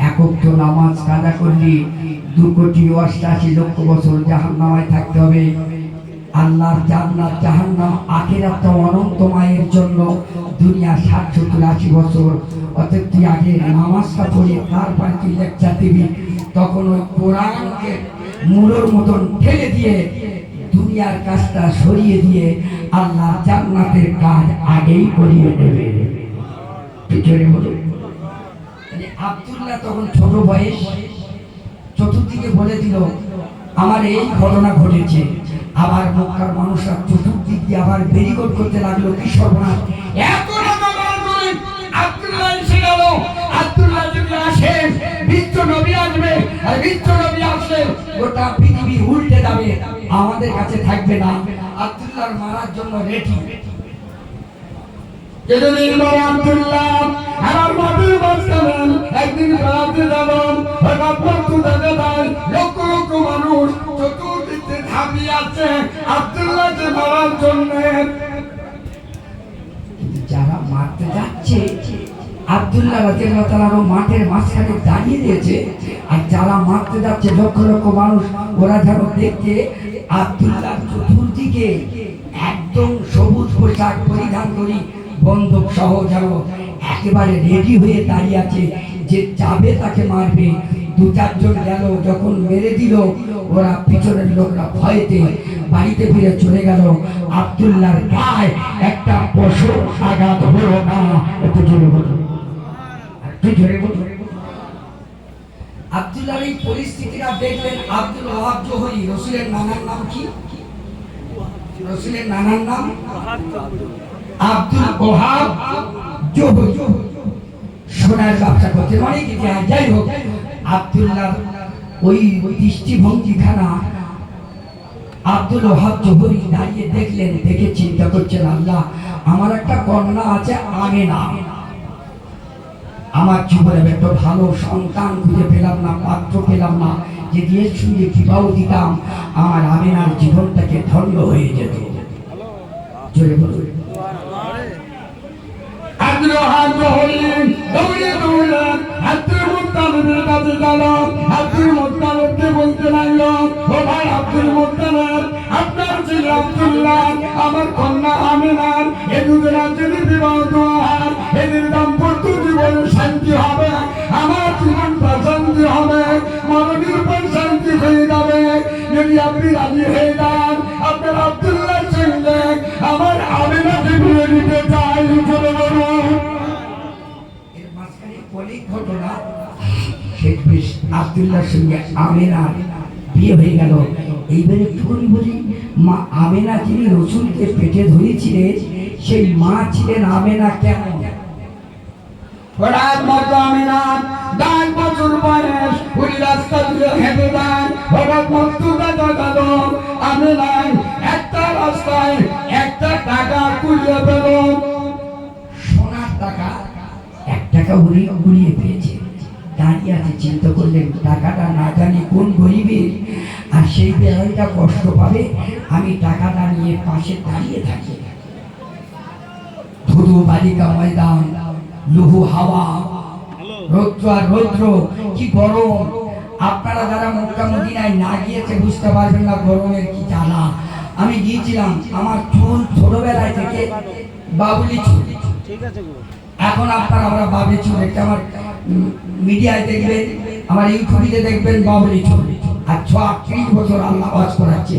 একক তো নামাজ কাদা করলে 2,88,00,000 বছর জাহান্নামে থাকতে হবে। আল্লাহর জান্নাত জাহান্নাম আখিরাত অনন্তময়ের জন্য দুনিয়া 60-80 বছর। অতএব তুই আগে নামাজটা পড়ে তারপর তুই লেকচার দিবি। তখন ওই কোরআনকে মূলর মতন ঠেলে দিয়ে দুনিয়ার কাজটা সরিয়ে দিয়ে আল্লাহ জান্নাতের কাজ আগেই করিয়ে দেবে। আব্দুল্লাহ তখন ছোট বয়স, চতুর্দিকে বলে দিল আমার এই ঘটনা ঘটেছে। আবার মক্কার মানুষরা চতুর্দিক দিয়ে আবার বেরিগোট করতে লাগলো, কি সর্বনাশ, এত আব্দুল্লাহ এসে গেল। আব্দুল্লাহ যদি আসেন, বিশ্ব নবী আসবে, আর বিশ্ব নবী আসলে গোটা পৃথিবী উল্টে যাবে, আমাদের কাছে থাকবে না। আব্দুল্লাহর মারার জন্য রেডি। যেদিন বড় আব্দুল্লাহ আমার মাটির মাঝখানে একদিন বেড়াতে যাব, হঠাৎ বস্তু দেখে যায় লক্ষ লক্ষ মানুষ চতুর্দিকে ঝাঁপিয়ে আছে আব্দুল্লাহকে মারার জন্য। যারা মারতে যাচ্ছে আব্দুল্লাহ রাদিয়াল্লাহু তাআলা মাঠের মাঝখানে দাঁড়িয়ে দিয়েছে, আর যারা মারতে যাচ্ছে লক্ষ লক্ষ মানুষ, ওরা যেন দেখছে আব্দুল্লাহ চতুর্দিকে একদম সবুজ পোশাক পরিধান করি বন্দুক সহ যেন একেবারে রেডি হয়ে দাঁড়িয়ে আছে, যে যাবে তাকে মারবে। দু চারজন গেল, যখন মেরে দিল ওরা পিছনের লোকরা ভয়েতে বাড়িতে ফিরে চলে গেল। আব্দুল্লাহর গায়ে একটা পশু আঘাত হলো না। একটু জোরে বলো, একটু জোরে বলো। আব্দুল্লাহর এই পরিস্থিতিটা দেখলেন আব্দুল ওয়াহাব জোহরি। রসুলের নানার নাম কি? রসুলের নানার নাম আব্দুল ওয়াহাব জোহরি। সোনার ব্যবসা করতে অনেক ইতিহাস। যাই হোক, আব্দুল্লাহ ওই দৃষ্টিভঙ্গিখানা আব্দুল ওয়াহাব জোহরি দাঁড়িয়ে দেখলেন, দেখে চিন্তা করছেন, আল্লাহ আমার একটা কন্যা আছে আমেনা, আমার জীবনে একটা ভালো সন্তান খুঁজে পেলাম না, পাত্র পেলাম না, যে দিয়ে সঙ্গে বিবাহ দিতাম আমার আমেনার জীবনটাকে ধন্য হয়ে যেত। জোরে বলুন। আব্দুল ওয়াহাব জোহরি দৌড়ে দৌড়ে আব্দুল মুত্তালিবের কাছে গেল। আব্দুল মুত্তালিবকে বলতে লাগলো, ও ভাই আব্দুল মুত্তালিব, আপনার ছেলে আব্দুল্লাহ আমার কন্যা আমেনার এ দুজনের যদি বিবাহ দেওয়া হয়, এদের দাম্পত্য জীবনে শান্তি হবে, আমার জীবনটা শান্তি হবে, মরণের পর শান্তি হয়ে যাবে। যদি আপনি রাজি হয়ে যান, আপনার আব্দুল্লাহর সঙ্গে আমার আমেনাকে বিয়ে দিতে চাই। চলে বলুন। এর মাঝখানে অনেক ঘটনা। শেষমেশ আব্দুল্লাহর সঙ্গে আমেনার বিয়ে হয়ে গেল। এইবারে একটুখানি বলি, মা আমেনা যিনি রসুলকে পেটে ধরেছিলেন, সেই মা ছিলেন আমেনা কেমন? হঠাৎ মতো আমেনা 10 বছর বয়স, উনি রাস্তা দিয়ে হেঁটে যান। হঠাৎ মতো দেখা গেল আমেনা একটা রাস্তায় একটা টাকা কুড়িয়ে পেল। সোনার টাকা, 1 টাকা উড়িয়ে পেয়েছে। দাঁড়িয়ে আছে, চিন্তা করলেন টাকাটা না জানি কোন গরিবের, আর সেই বেলাটা কষ্ট পাবে, আমি টাকাটা নিয়ে পাশে দাঁড়িয়ে থাকি। ধুধু বালিকা ময়দান, লুহু হাওয়া, রৌদ্র আর রৌদ্র, কি গরম। আপনারা যারা মক্কা মদিনায় না গিয়েছে বুঝতে পারবেন না গরমের কি জ্বালা। আমি গিয়েছিলাম, আমার চুল ছোটবেলায় থেকে বাবুলি চুল, এখন আপনারা আমরা বাবলি চুল দেখতে, আমার মিডিয়ায় দেখবেন, আমার ইউটিউবে দেখবেন বাবলি চুল। আর 36 বছর আল্লাহ ওয়াজ করাচ্ছে।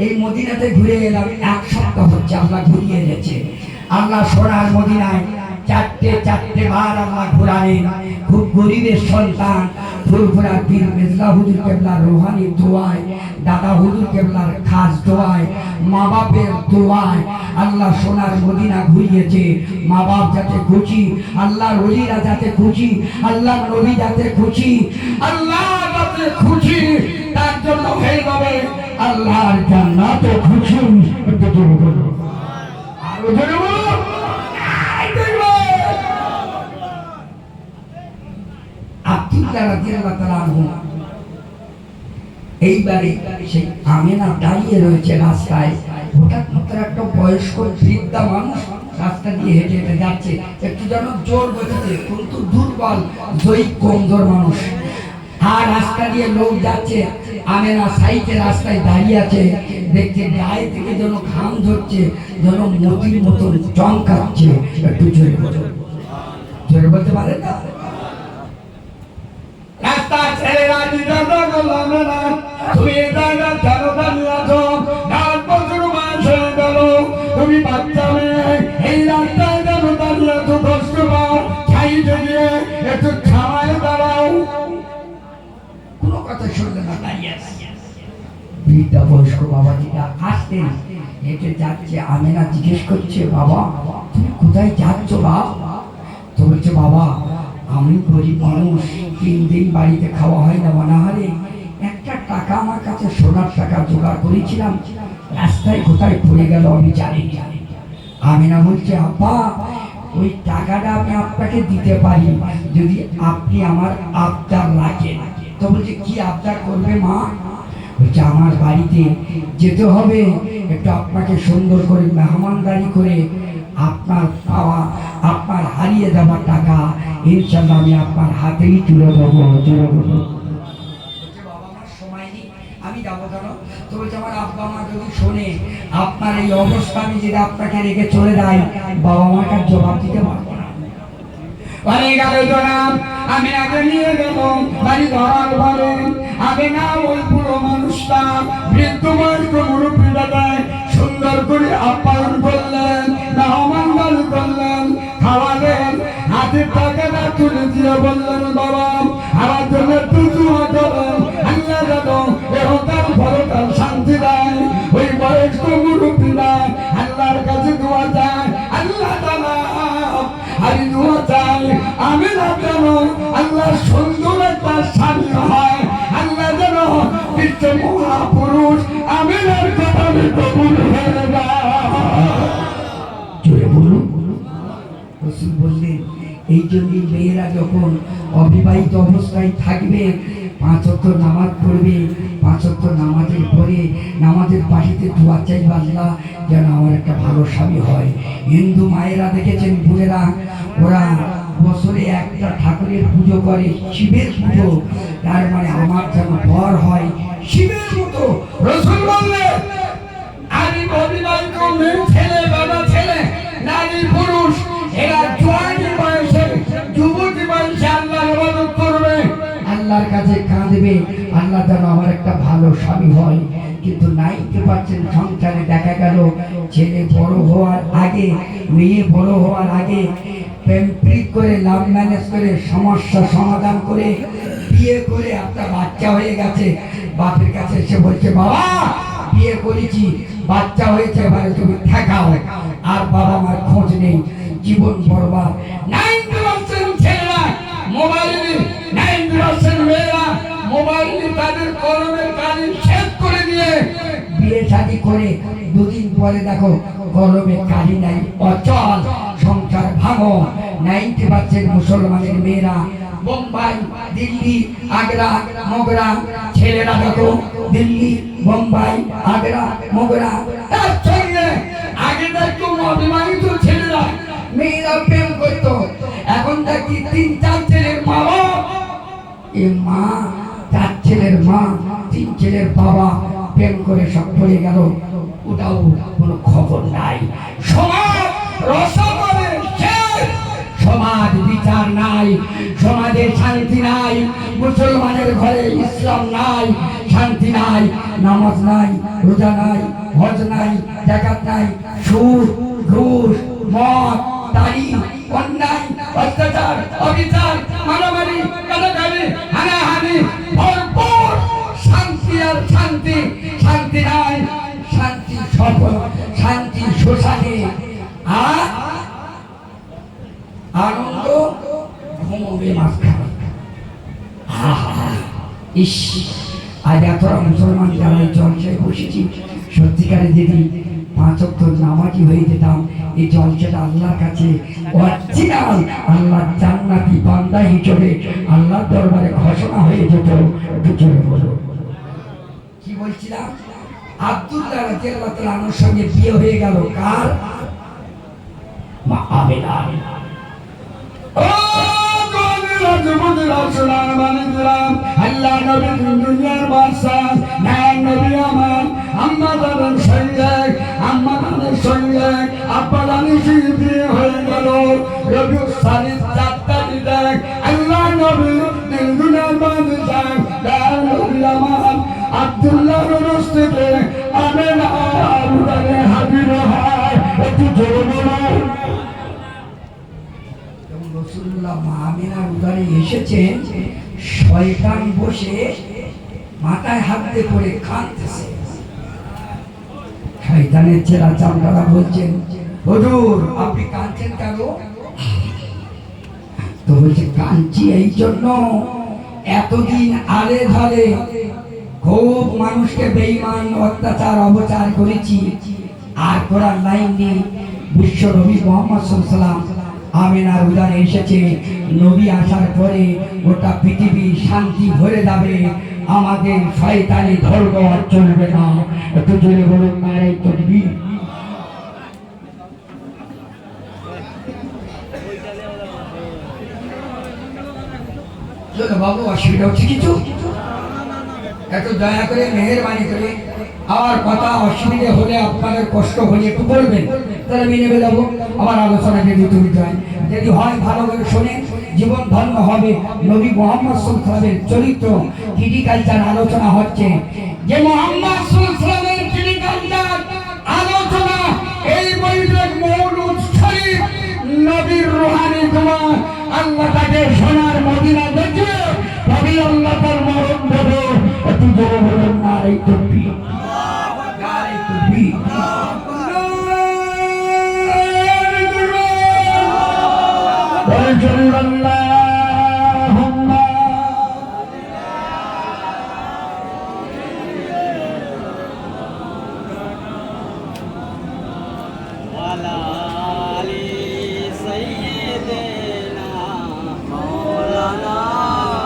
এই মদিনাতে ঘুরে এলাম, 1 সপ্তাহ হচ্ছে আল্লাহ ঘুরিয়ে এনেছে। আল্লাহ সোনার মদিনায় চারটে বার আল্লাহ ঘুরালেন। খুব গরিবের সন্তান ফুরফুরা পীর মেজলা হুজুর কেবলার রুহানি দোয়ায়, দাদা হুজুর কেবলার খাস দোয়ায়, মা বাপের দোয়ায় আল্লাহ সোনার মদিনা ঘুরিয়েছে। মা বাপ যাতে খুশি, আল্লাহর ওলিরা যাতে খুশি, আল্লাহর নবী যাতে খুশি, আল্লাহ যাতে খুশি, তার জন্য হয়ে যাবে আল্লাহর জান্নাতে খুশি। একটু জোরে বলো, আরো জোরে বলো। আব্দুল্লাহ রাদিয়াল্লাহু তাআলা আনহু এইবারে সেই আমেনা দাঁড়িয়ে রয়েছে রাস্তায়। হঠাৎ মাত্র একটা বয়স্ক বৃদ্ধা মানুষ রাস্তা দিয়ে হেঁটে হেঁটে যাচ্ছে, একটু যেন জোর বসেছে কিন্তু দুর্বল, জয়ী কমজোর মানুষ। আর রাস্তা দিয়ে লোক যাচ্ছে, আমেনা সাইডে রাস্তায় দাঁড়িয়ে আছে, দেখছে গায়ে থেকে যেন ঘাম ঝরছে, যেন মতির মতন চমকাচ্ছে। একটু জোরে বলতে পারেন না? রাস্তা ছেড়ে জিজ্ঞাসা করলাম না, তুমি এই জায়গা কেন দাঁড়িয়ে আছো? 10 বছর বয়স হয়ে গেল, তুমি বাচ্চা মেয়ে, এই রাস্তায় কেন দাঁড়িয়ে আছো? কষ্ট পাও, সাইডে গিয়ে একটু ছাওয়ায় দাঁড়াও। কোনো কথা শুনলে না, দাঁড়িয়ে আছে। বৃদ্ধা বয়স্ক বাবাজিটা আসতেন, হেঁটে যাচ্ছে। আমেনা জিজ্ঞেস করছে, বাবা তুমি কোথায় যাচ্ছ বাবা? তো বলছে, বাবা আমি গরিব মানুষ, 3 দিন বাড়িতে খাওয়া হয় না, অনাহারে একটা টাকা আমার কাছে সোনার টাকা জোগাড় করেছিলাম, রাস্তায় কোথায় পড়ে গেল আমি জানি না। আমিনা বলছে, আব্বা ওই টাকাটা আমি আপনাকে দিতে পারি যদি আপনি আমার আবদার রাখেন। তো বলছে, কি আবদার করবে মা? বলছে, আমার বাড়িতে যেতে হবে, একটু আপনাকে সুন্দর করে মেহমানদারি করে আপনার পাওয়া, আপনার হারিয়ে যাওয়া টাকা ইনশাল্লাহ আমি আপনার হাতেই তুলে দেবো। আমি যাবো কেন? তো বলছে, আমার আব্বা মা যদি শোনে আপনার এই অবস্থা, আমি যদি আপনাকে রেখে চলে যাই, বাবা মাকে জবাব দিতে পারবো না। আমি আগে নিয়ে গেল বাড়ি ধরার পরে আগে না ওই পুরো মানুষটা বৃদ্ধ বয়স্ক মুরব্বীটা দেয় সুন্দর করে আপ্যায়ন করলেন, মেহমানদারি করলেন, খাওয়ালেন, হাতের টাকাটা তুলে দিয়ে বললেন, বাবা আমার জন্য একটু দোয়া করেন, আল্লাহ যেন এহকাল পরকাল শান্তি দেয়। ওই বয়স্ক মুরব্বীরা আল্লাহর কাছে দোয়া চায়, আল্লাহ তাআলা আমি দোয়া চাই আমি না যেন আল্লাহ সুন্দর একটা স্বামী হয়, আল্লাহ যেন বিশ্ব মহাপুরুষ আমিনার কথা কবুল হয়ে যায়। বলুন, রাসূল বললেন, এই জন্যই মেয়েরা যখন অবিবাহিত অবস্থায় থাকবে 5 ওয়াক্ত নামাজ পড়বে, 5 ওয়াক্ত নামাজের পরে নামাজের পাশে দোয়া চাইবে, আল্লাহ যেন আমার একটা ভালো স্বামী হয়। হিন্দু মায়েরা দেখেছেন, বোনেরা, ওরা বছরে একটা ঠাকুরের পুজো করে, শিবের পুজো, তার মানে আমার যেন বর হয় শিবের মতো। রাসূল বললেন, আমি অবিবাহিত মেয়ে ছেলে, বাবা ছেলে, নারী পুরুষ এরা জোয়ানি বয়সে যুবতী বয়সে আল্লাহর ইবাদত করবে, আল্লাহর কাছে কাঁদবে, আল্লাহ যেন আমার একটা ভালো স্বামী হয়। কিন্তু 90% সংসারে দেখা গেল ছেলে বড় হওয়ার আগে, মেয়ে বড় হওয়ার আগে প্রেম করে, লাভ ম্যানেজ করে, সমস্যা সমাধান করে, বিয়ে করে একটা বাচ্চা হয়ে গেছে, বাপের কাছে এসে বলছে, বাবা বিয়ে করেছি, বাচ্চা হয়েছে, এবারে তুমি দেখাও। আর বাবা মার খোঁজ নেই, জীবন বরবাদ। 90% ছেলেরা মোবাইল, 90% মেয়েরা মোবাইল তাদের কলমের কালি শেষ করে দিয়ে বিয়ে শাদী করে 2 দিন পরে দেখো কলমে কালি নাই, অচল সংসার ভাঙো। 90% মুসলমানের মেয়েরা বোম্বাই, দিল্লি, আগ্রা, মগরা, ছেলেরা দেখো দিল্লি, বোম্বাই, আগ্রা, মগরা। তার সঙ্গে আগে দেখতো অবিবাহিত ছেলেরা মেয়েরা প্রেম করতো, এখন দেখি 3-4 ছেলের মা বাপ, এ মা 4 ছেলের মা, 3 ছেলের বাবা প্রেম করে সব পড়ে গেল, ওটাও কোনো খবর নাই। সমাজ রসমানে শেষ, সমাজ বিচার নাই, সমাজে শান্তি নাই, মুসলমানের ঘরে ইসলাম নাই, শান্তি নাই, নামাজ নাই, রোজা নাই, হজ নাই, যাকাত নাই, সুদ, ঘুষ, মদ, দাড়ি, অন্যায়, অত্যাচার, অবিচার, মারামারি, গালাগালি, হানাহানি, ভরপুর শান্তি আর শান্তি, শান্তি নাই, শান্তি সফল, শান্তি শ্মশানে, আর আনন্দ ঘুমবে মাঝখানে। ইস, আজ এতটা মুসলমান যারা জলসায় বসেছি, সত্যিকারে যদি 5 ওয়াক্ত নামাজি হয়ে যেতাম, এই জলসাটা আল্লাহর কাছে অরিজিনাল, আল্লাহ জান্নাতি বান্দা হিসেবে আল্লাহর দরবারে ঘোষণা হয়ে যেত। জোরে বলো। কি বলছিলাম? আব্দুল্লাহ রাদিয়াল্লাহু তাআলা আনহুর সঙ্গে বিয়ে হয়ে গেল, কার? মা আমিনা। আল্লাহ নবী দুনিয়ার বাদশা, নায়ক নবী আমার আম্মা জানের সঙ্গে, আম্মা জানের সঙ্গে আব্বা জানের সঙ্গে বিয়ে হয়ে গেল। রবিউল সালিস 4 তারিখে আল্লাহ নবী দুনিয়ার বাদশা, নায়ক নবী আমার আব্দুল্লাহর রস থেকে আমিনা উদারে হাজির হয়। একটু জোরে বলুন। রাসূলুল্লাহ মা আমিনার উদরে এসেছেন, শয়তান বসে মাথায় হাত দিয়ে পড়ে কাঁদতেছে। শয়তানের ছেলা চামড়ারা বলছেন, হুজুর আপনি কাঁদছেন কেন? তো বলছে, কাঁদছি এই জন্য এতদিন আলে ধরে খুব মানুষকে বেঈমান অত্যাচার অবচার করেছি, আর কোরআন লাইন নিয়ে বিশ্ব নবী মুহাম্মদ সাল্লাল্লাহু আলাইহি ওয়াসাল্লাম আমিনার উদারে এসেছে। নবী আসার পরে গোটা পৃথিবী শান্তি ভরে যাবে, আমাদের শয়তানি ধর্ম আর চলবে না। একটু জোরে বলুন নারায়ে তাকবীর। বাবু অসুবিধা হচ্ছে কিছু? একটু দয়া করে মেহেরবানি করে আমার কথা অসুবিধা হলে আপনাদের কষ্ট হলে একটু বলবেন, তাহলে আমি নেমে যাবো। আমার আলোচনা যদি তুমি চাই, যদি হয় ভালো করে শোনেন, জীবন ধন্য হবে। নবী মুহাম্মদ সাল্লাল্লাহু আলাইহি ওয়াসাল্লামের চরিত্র ক্রিটিক্যালচার আলোচনা হচ্ছে, যে মুহাম্মদ সাল্লাল্লাহু আলাইহি ওয়াসাল্লামের ক্রিটিক্যালচার আলোচনা এই বইয়ের মৌলুদ শরীফ নবীর রূহানি দোয়া। আল্লাহ তাকে সোনার মদিনা দেখে তবে আল্লাহ তার মরণ দেবে। একটু জোরে বলুন নারায়ে তাকবীর, নারায়ে তাকবীর।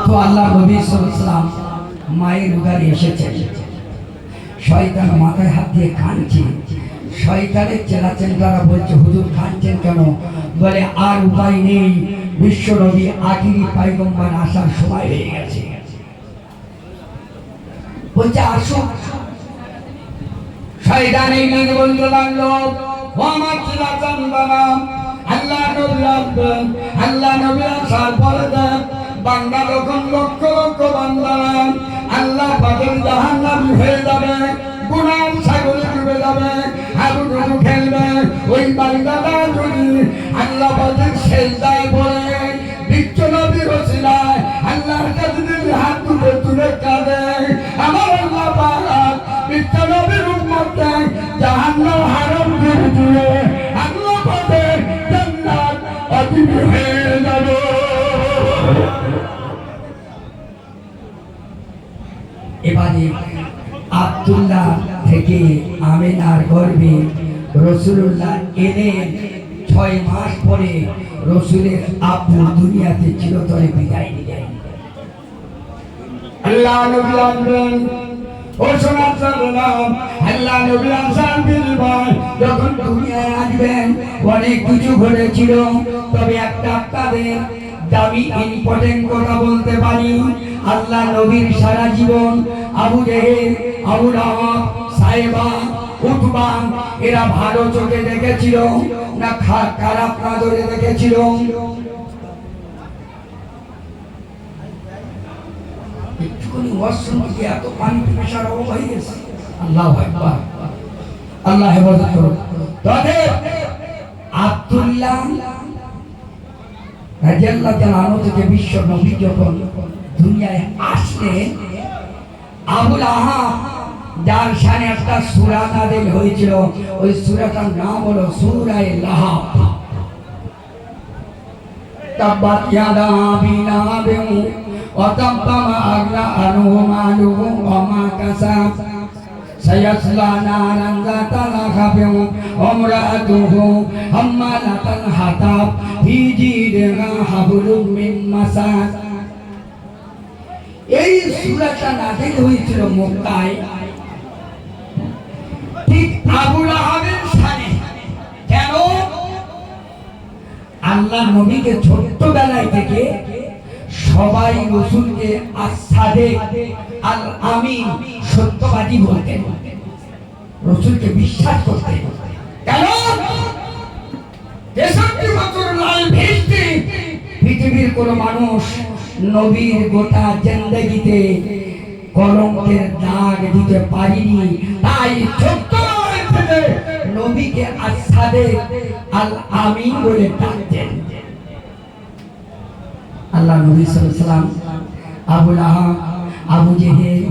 তো আল্লাহ নবী সাল্লাল্লাহু আলাইহি ওয়াসাল্লাম মায়ের উদারে এসেছেন, শয়তান মাথায় হাত দিয়ে কাঁদছে। শয়তানের চেলাচেলারা বলছে, হুজুর কাঁদছেন কেন? বলে আর উপায় নেই, বিশ্ব নবী আখিরি পয়গম্বর আসার সময় হয়ে গেছে। বলছে আসো। শয়তান এই দিকে বলতে লাগলো, ও আমার চেলাচান বাবা, আল্লাহ নবী আসবেন, আল্লাহ নবী আসার পরে দেখ বান্দা যখন লক্ষ লক্ষ বান্দা আল্লাহ পাকের জাহান্নামী হয়ে যাবে, গুনাহ সাগরে ডুবে যাবে, হাবুডুবু খেলবে, ওই বান্দাটা যদি আল্লাহ পাকের সেজদায় পড়ে বিশ্ব নবীর ওসিলায় আল্লাহর কাছে যদি হাত তুলে তুলে কাঁদে, আমার আল্লাহ পাক বিশ্ব নবীর উম্মতকে জাহান্নাম হারাম করে দিলে আল্লাহ পাকের জান্নাত অতিথি হয়ে যাবে। এবারে আব্দুল্লাহ থেকে আমিনার গর্ভে রাসূলুল্লাহ এলেন। 6 মাস পরে রাসূলের আব্বু দুনিয়াতে চিরতরে বিদায় নিলেন। আল্লাহ নবী আসবেন, ও সোনার সালাম, আল্লাহ নবী আসার বিলবাই যখন দুনিয়ায় আসবেন অনেক কিছু ঘটেছিল, তবে একটা আপনাদের দামি ইম্পর্টেন্ট কথা বলতে পারি। আল্লাহ নবীর সারা জীবন আবু জেহেল, আবু লাহাব, সাইবা, উতবা এরা ভালো চোখে দেখেছিল না খারাপ নজরে দেখেছিল? একটুখানি ওয়াশরুম থেকে এত পানি পেশার অভাব হয়ে গেছে। আল্লাহু আকবার, আল্লাহ হেফাজত করুন। তবে আব্দুল্লাহ রাদিয়াল্লাহু তাআলা আনহু থেকে বিশ্ব নবী যখন দুনিয়ায় আসলেন, আবু লাহাব যার শানে একটা সূরা নাযিল হয়েছিল, ওই সূরাটার নাম হলো সূরা লাহাব। তাব্বাত ইয়াদা আবি লাহাবিন ওয়া তাব্বা মা আগনা আনহু মালুহু ওয়া মা কাসাব সায়াসলা নারান যাতা লাহাবিন ওয়া ইমরাতুহু হাম্মালাতাল হাতাব ফি জিদিহা হাবলুম মিন মাসাদ। এই সূরাটা নাযিল হয়েছিল মক্কায়, ঠিক আবু লাহাবের শানে। কেন? আল্লাহ নবীকে ছোট্টবেলায় থেকে সবাই রাসূলকে আস-সাদিক আল আমিন সত্যবাদী বলতেন, রাসূলকে বিশ্বাস করতেন। কেন? 63 বছর লাইফ হিস্ট্রি পৃথিবীর কোন মানুষ নবীর গোটা জিন্দেগিতে কলঙ্কের দাগ দিতে পারিনি। তাই ছোট্টবেলা থেকে নবীকে আস-সাদিক আল আমিন বলে ডাকতেন। আল্লাহ নবী সাল্লাল্লাহু আলাইহি ওয়াসাল্লাম আবু লাহাব, আবু জেহেল,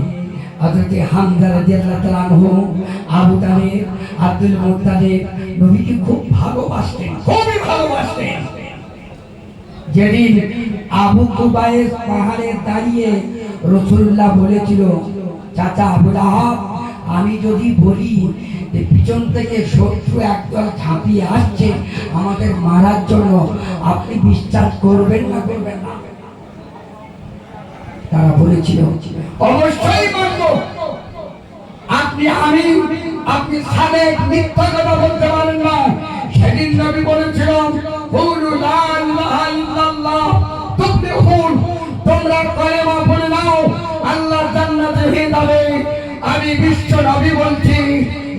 হযরত হামজা রাদিয়াল্লাহু তাআলা আনহু, আবু তালেব, আব্দুল মুত্তালিব নবীকে খুব ভালোবাসতেন, খুবই ভালোবাসতেন। যেদিন আবু কুবাইস পাহাড়ে দাঁড়িয়ে রাসূলুল্লাহ বলেছিল, চাচা আবুল আহাব, আমি যদি বলি যে পিছন থেকে শত্রু একদল ঝাঁপিয়ে আসছে আমাদের মারার জন্য, আপনি বিশ্বাস করবেন না করবেন না? তারা বলেছিল অবশ্যই মানবো। আপনি সাদেক মিথ্যা কথা বলতে পারেন না। সেদিন নবী বলেছিলাম কুলু লা ইলাহা ইল্লাল্লাহ তুফলিহুন, তোমরা কালেমা পড়ে নাও, আল্লাহ জান্নাতে নিয়ে যাবে। আমি বিশ্ব নবী বলছি,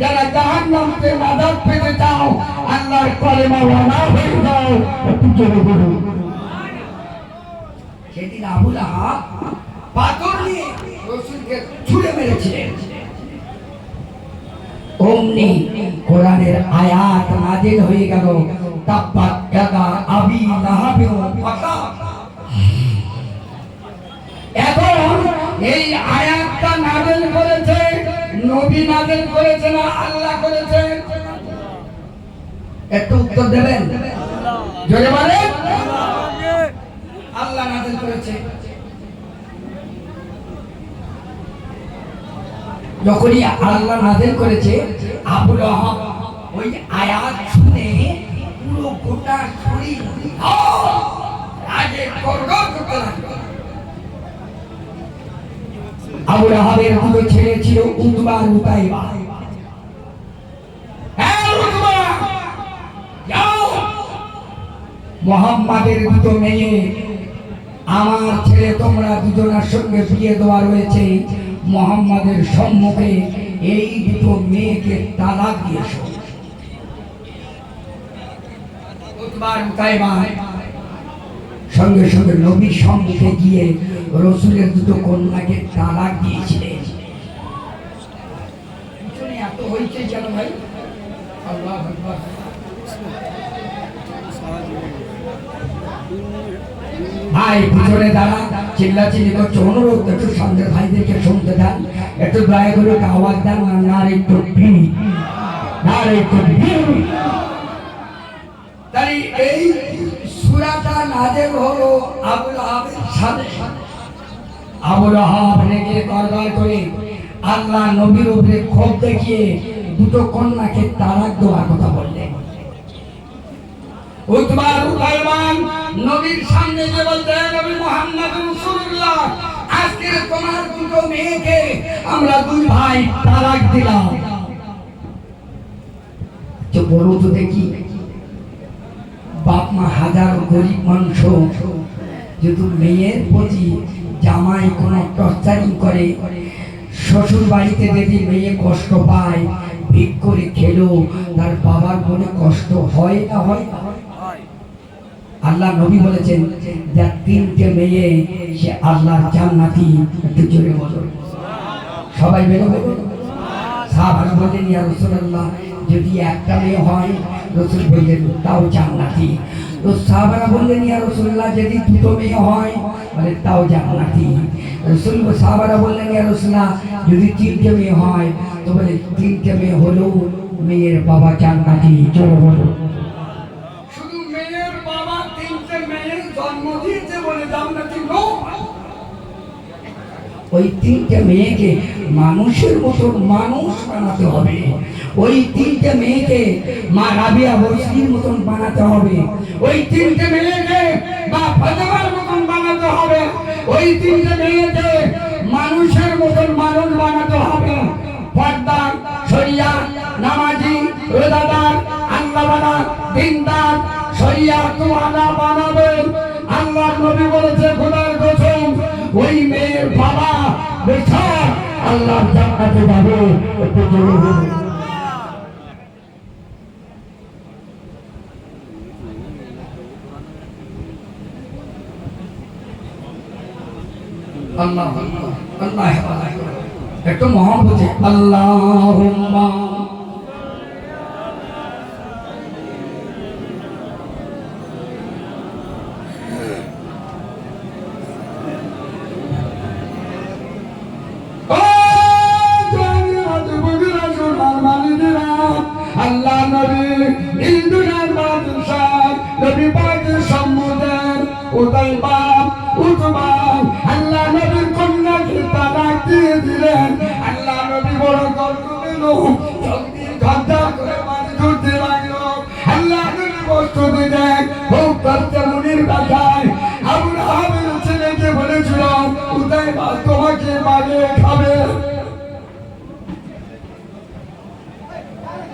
যারা জাহান্নাম থেকে নাজাত পেতে চাও, আল্লাহর কালেমা ওয়ালা হয়ে যাও। একটু জোরে বলুন। সেদিন আবুল আহাব পাথর নিয়ে রাসূলকে ছুঁড়ে মেরেছিলেন। অমনি কোরআনের আয়াত নাযিল হয়ে গেল, তাব্বাত ইয়াদা আবি লাহাবিন ওয়া তাব। এখন এই আয়াতটা নাযিল করেছে নবী, নাযিল করেছে না আল্লাহ করেছে? একটু উত্তর দেবেন? জোরে বলেন। আল্লাহ নাযিল করেছে। যখনই আল্লাহ নাযিল করেছে, আবুল আহাব ওই আয়াত শুনে পুরো গোটা শরীর আগে গড়গড় করতে লাগলো। আবুল আহাবের দুটো ছেলে ছিল, উতবা আর উতাইবা। মুহাম্মাদের দুটো মেয়ে, আমার ছেলে তোমরা দুজনের সঙ্গে বিয়ে দেওয়া রয়েছে, মুহাম্মাদের সম্মুখে এই দুটো মেয়েকে তালাক দিয়েছো। উতবা আর উতাইবা সঙ্গে সঙ্গে নবীর সম্মুখে গিয়ে রাসূলের দুটো কন্যাকে তালাক দিয়েছিলেন। পিছনে এত হইছে কেন ভাই? আল্লাহু আকবার। ভাই পিছনে দাঁড়া, চিল্লাচিল্লি করছে, অনুরোধ একটু সন্ধ্যের ভাইদেরকে শুনতে দেন, একটু দয়া করে একটু আওয়াজ দেন না রে তকবীর, না রে তকবীর। তাই এই সূরাটা নাযিল হলো আবুল আহাবের সাথে। আবুল আহাব রেগে গড়গড় করে আল্লাহ নবীর উপরে ক্ষোভ দেখিয়ে দুটো কন্যাকে তালাক দেওয়ার কথা বললেন। উতবা আর উতাইবা নবীর সামনে যে বলতে, নবী মুহাম্মদ রাসূলুল্লাহ, আজকে তোমার দুটো মেয়েকে আমরা দুই ভাই তালাক দিলাম। তো বলো তো দেখি, বাপ মা হাজার গরিব মানুষ, যদি মেয়ের প্রতি জামাই কোনো টর্চারিং করে, শ্বশুর বাড়িতে যদি মেয়ে কষ্ট পায়, ভিক করে খেলো, তার বাবার মনে কষ্ট হয় না হয় না? আল্লাহ নবী বলেছেন, যার তিনটে মেয়ে সে আল্লাহর জান্নাতি। একটু জোরে বলো, সবাই বেরো বেরো। সাহাবারা বললেন, ইয়া রাসূলুল্লাহ, যদি একটা মেয়ে হয়? রাসূল বললেন, তাও জান্নাতি। তো সাহাবারা বললেন, ইয়া রাসূলুল্লাহ, যদি দুটো মেয়ে হয়? বলে তাও জান্নাতি। রাসূল সাহাবারা বললেন, ইয়া রাসূলুল্লাহ, যদি তিনটে মেয়ে হয়? তো বলে তিনটে মেয়ে হলেও মেয়ের বাবা জান্নাতি। জোরে বলো। শুধু মেয়ের বাবা তিনটে মেয়ের জন্ম দিয়েছে বলে জান্নাতি নয়। ওই তিনটে মেয়েকে মানুষের মতো মানুষ বানাতে হবে। ওই তিনটে মেয়েকে মা রাবিয়া বসরির মতন বানাতে হবে। ওই তিনটে মেয়েকে মা ফাতেমার মতন বানাতে হবে। ওই তিনটে মেয়েকে মানুষের মতন মানুষ বানাতে হবে। পর্দা, শরিয়া, নামাজি, রোজাদার, আল্লাহওয়ালা, দিনদার, শরিয়া তোয়ালা বানাবেন। আল্লাহ নবী বলেছে, খোদার কসম, ওই মেয়ের বাবা বেশা আল্লাহর জান্নাতে যাবে। একটু জোরে বলুন। আল্লাহ আল্লাহ আল্লাহ আল্লাহ। একটু মহব্বতে আল্লাহুম্মা আল্লাহ নবী ইন্দুনার বাদশাহ নবী পাকের সম্মুখের উতাইবা উতবা আল্লাহ নবীর কন্যাকে তালাক দিয়ে দিলেন। বানিয়ে খাবে।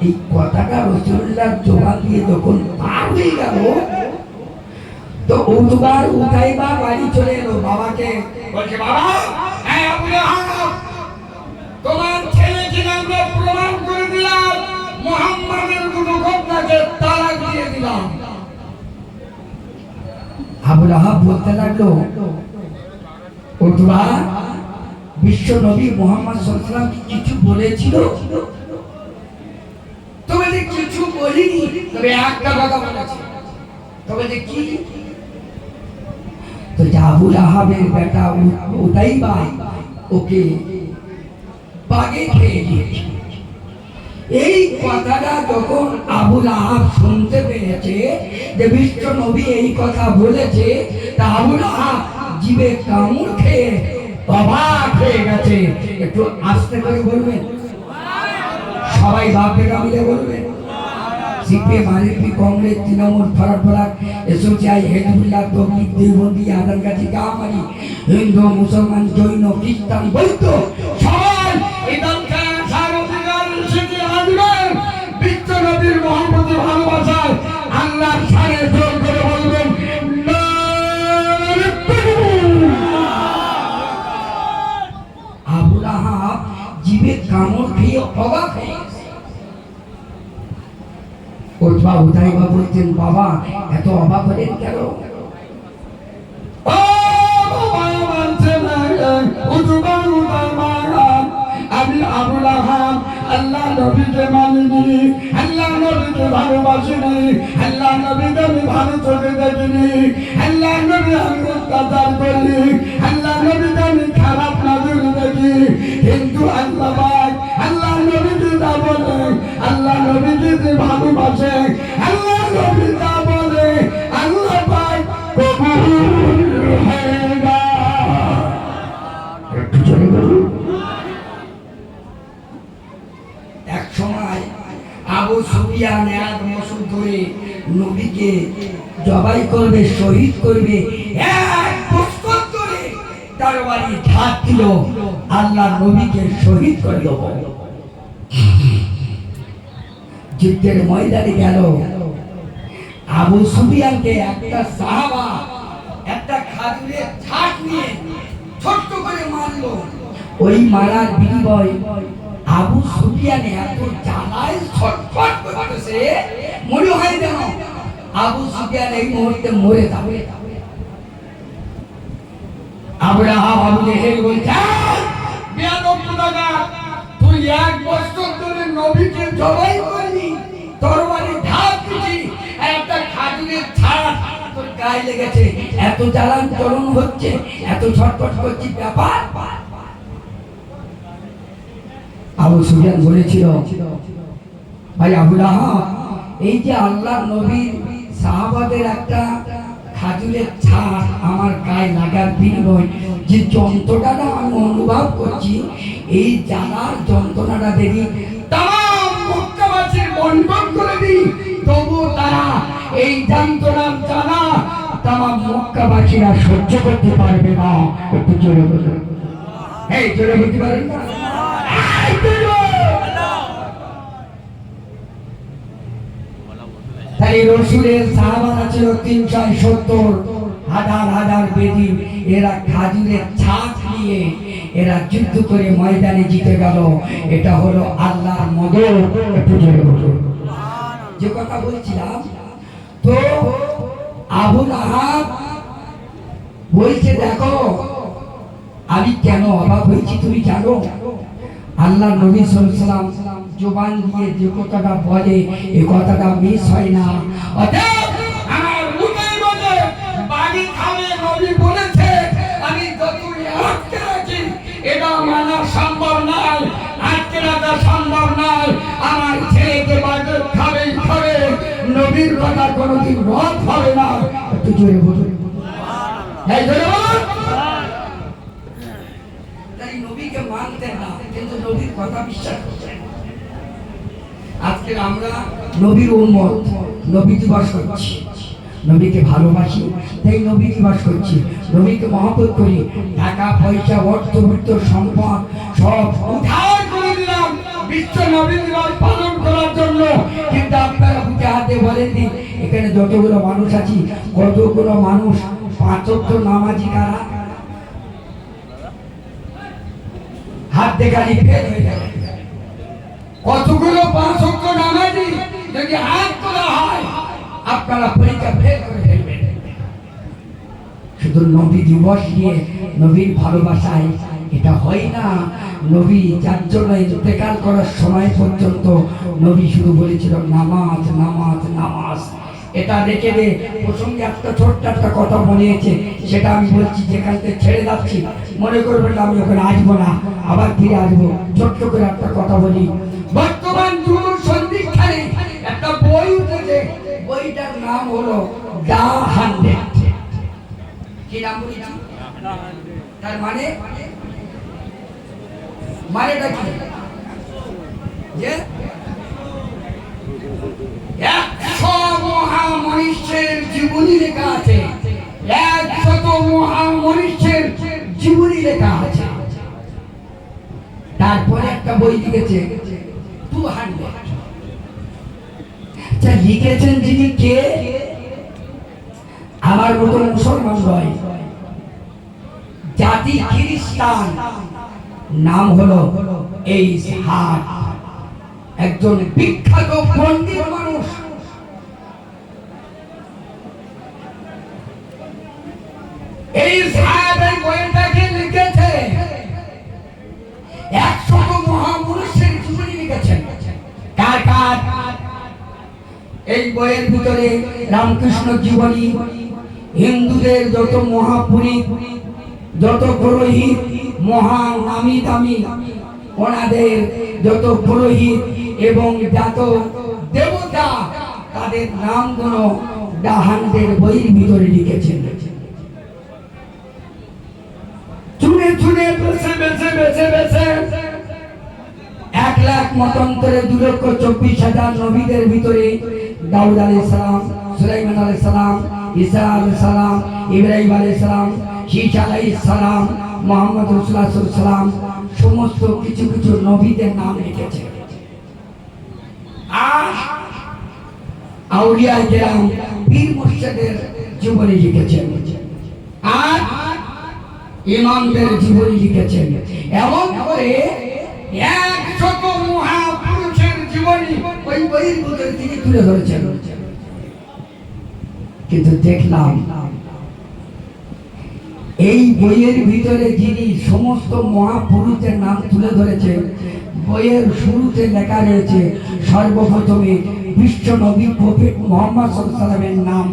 এই কথাটা রাসূলুল্লাহ জবান দিয়ে যখন পার হয়ে গেল, তো উতবার উতাইবা বাড়ি চলে এলো বাবাকে বলছে, বাবা, এই আবু লাহাব, তোমার ছেলেকে আমরা প্রমাণ করে দিলাম, মুহাম্মাদের কোনো ঘটনাকে তালাক দিয়ে দিলাম। আবু লাহাব বলতে লাগলো, উতবা, বিশ্ব নবী মুহাম্মদ সাল্লাল্লাহু আলাইহি ওয়াসাল্লাম কি কিছু বলেছিল? তবে যে কিছু বলিনি, তবে একটা কথা বলেছে। তবে যে কি? তো যে আবু লাহাবের বেটা উতাইবা ওকে বাগে খেয়ে দিয়েছে। এই কথাটা যখন আবু লাহাব শুনতে পেয়েছে যে বিশ্ব নবী এই কথা বলেছে, তা আবু লাহাব জিভে কামড় খেয়ে অবাক হয়ে গেছে। একটু আস্তে করে বলবেন, সবাই বাপ বেটা মিলে বলবেন। সিপিএম, আরএসপি, কংগ্রেস, তৃণমূল, ফরাক ফরাক, এসোসিয়াই, হেজবুল্লাহ, তবলিগ, দেওবন্দি, আদানগাছি, গামারি, হিন্দু, মুসলমান, জৈন, খ্রিস্টান, বৌদ্ধ, সবাই ঈদকে সার্বজনীন সিদ্ধি আনবেন। বিশ্ব নবীর মহব্বতে ভালোবাসায় আল্লাহর শানে জোর করে বলবেন, আবু লাহাব জিভে কামড় খেয়ে অবাক হয়ে গেছে। উতবা উতাইবা বলছেন, বাবা এত অবাক হলেন কেন? ও বাবা মানছে না, উতবা উতাইবা, আমি আবু লাহাব আল্লাহ নবীকে মানিনি, আল্লাহ নবীকে ভালোবাসিনি, আল্লাহ নবীকে আমি ভালো চোখে দেখিনি, আল্লাহ নবী আমি অত্যাচার করি, আল্লাহ নবীকে আমি খারাপ নজরে দেখি। কিন্তু আল্লাহ পাক আল্লাহ নবীকে যা বলে, আল্লাহ নবীকে যে ভালোবাসে, আল্লাহ নবী যা বলে, আল্লাহ পাক কবুল হয় না। একটু জোরে বলুন। এক সময় আবু সুফিয়ান 1 বছর ধরে নবীকে জবাই করবে, শহীদ করবে, 1 বছর ধরে তরবারি ঝাঁক দিল, আল্লাহ নবীকে শহীদ করে দেব। যুদ্ধের ময়দানে গেল, আবু সুফিয়ানকে একটা সাহাবা একটা খাজুরের ঝাঁক নিয়ে ছোট্ট করে মারলো। ওই মারার বিনিময় আবু সুফিয়ান এত জ্বালায় ছটফট করতেছে, মনে হয় যেন আবু সুফিয়ান এই মুহূর্তে মরে যাবে। আবু লাহাব আবু জেহেল বলছে, বেয়াদব কোথাকার, তুই 1 বছর ধরে নবীকে জবাই করলি, তরবারি ঝাঁক দিছি, আর একটা খাজুরের ছাড়া তোর গায়ে লেগেছে, এত জ্বালান চলন হচ্ছে, এত ছটফট করছি, ব্যাপার? আবু সুফিয়ান বলেছিল, ভাই আবু লাহাব, এই যে আল্লাহ নবীর সাহাবাদের একটা খাজুরের ছাড় আমার গায়ে লাগার বিনিময় যে যন্ত্রণাটা আমি অনুভব করছি, এই জ্বালার যন্ত্রণাটা দেখি তাম মক্কাবাসীর বন্টন করে দিই, তবু তারা এই যন্ত্রণার জ্বালা তাম মক্কাবাসীরা সহ্য করতে পারবে না। একটু জোরে বলুন, এই জোরে বলতে পারেন না? তাই রসুলের সাহাবারা ছিল 370, হাজার হাজার বেদি। এরা খাজুরের ছাপ নিয়ে এরা যুদ্ধ করে ময়দানে জিতে গেল। এটা হলো আল্লাহর মদদ। একটু জোরে বলুন। যে কথা বলছিলাম, তো আবু লাহাব বলছে, দেখো আমি কেন অবাক হয়েছি তুমি জানো? আল্লাহ নবী সাল্লাল্লাহু আলাইহি ওয়াসাল্লাম জবান দিয়ে যে কথাটা বলে, এই কথাটা মিস হয় না। অতএব আমার মুখের মধ্যে বাড়ি খাবে নবী বলেছে, আমি যতই আটকে রাখি এটা মানা সম্ভব নয়, আটকে রাখা সম্ভব নয়। আমার ছেলেকে বাড়ি খাবেই খাবে, নবীর কথা কোনোদিন রদ হবে না। একটু জোরে বলুন। এই জোরে বলুন। তাই নবীকে মানতেন না, কিন্তু নবীর কথা বিশ্বাস করতেন। আজকে আমরা নবীর উম্মত, নবী দিবস করছি। নবীকে ভালোবাসি, তাই নবী দিবস করছি, নবীকে মহব্বত করি। টাকা পয়সা অর্থবিত্ত সম্পদ সব উদ্ধার করে দিলাম বিশ্ব নবী দিবস পালন করার জন্য। কিন্তু আপনারা বুঝে হাতে বলেন দিন, এখানে যতগুলো মানুষ আছি, কতগুলো মানুষ পাঁচ ওয়াক্ত নামাজি কারা? হাত দেখালি ফেল হয়ে যাবে। কতগুলো 5 ওয়াক্ত নামাজি যদি হাত তোলা হয় আপনারা পরীক্ষা ফেল করে ফেলবেন। শুধু নবী দিবস নিয়ে নবীর ভালোবাসায় এটা হয় না। নবী যার জন্য ইন্তেকাল করার সময় পর্যন্ত নবী শুধু বলেছিল নামাজ নামাজ নামাজ। এটা রেখে দে। প্রসঙ্গে একটা ছোট্ট একটা কথা মনে আছে, সেটা আমি বলছি। যেখান থেকে ছেড়ে যাচ্ছি মনে করবেন আমি ওখানে আসবো না, আবার ফিরে আসবো। ছোট্ট করে একটা কথা বলি। বর্তমান যুব সন্ধিক্ষণে একটা বই উঠেছে, বইটার নাম হলো দা 100। কি নাম বলেছি? তার মানেটা কি? যে 100 মহামনীষীর জীবনী লেখা আছে, 100 মহামনীষীর জীবনী লেখা আছে। তারপরে একটা বই লিখেছে 200। আচ্ছা, লিখেছেন যিনি কে? আমার মতো মুসলমান নয়, জাতি খ্রিস্টান, নাম হলো এই ইসহাক, একজন বিখ্যাত পণ্ডিত মানুষ। এই সাহেবের বইটাকে লিখেছে, 100 মহাপুরুষের জীবনী লিখেছেন। কার কার? এই বইয়ের ভিতরে রামকৃষ্ণ জীবনী, হিন্দুদের যত মহাপুরুষ, যত পুরোহিত, মহা নামি দামি ওনাদের যত পুরোহিত এবং যত দেবতা, তাদের নামগুলো ডাহানদের বইয়ের ভিতরে লিখেছেন। চুনে চুনে বেছে বেছে বেছে বেছে 1 লাখ মতান্তরে 2,24,000 নবীদের ভিতরে দাউদ আলাইহিস সালাম, সুলাইমান আলাইহিস সালাম, ঈসা আলাইহিস সালাম, ইব্রাহিম আলাইহিস সালাম, ঈসা আলাইহিস সালাম, মুহাম্মদ রাসূলুল্লাহ সাল্লাল্লাহু আলাইহি সাল্লাম, সমস্ত কিছু কিছু নবীদের নাম লিখেছে। আর আউলিয়া কেরাম, পীর মুর্শিদের জীবনী লিখেছেন, আর ইমামদের জীবনী লিখেছেন। এমন করে 100 মহাপুরুষের জীবনী ওই বইয়ের ভিতরে তিনি তুলে ধরেছেন। কিন্তু দেখলাম এই বইয়ের ভিতরে যিনি সমস্ত মহাপুরুষের নাম তুলে ধরেছেন, বইয়ের শুরুতে লেখা রয়েছে সর্বপ্রথমে বিশ্ব নবী প্রফেট মুহাম্মদ সাল্লাল্লাহু আলাইহি ওয়াসাল্লামের নাম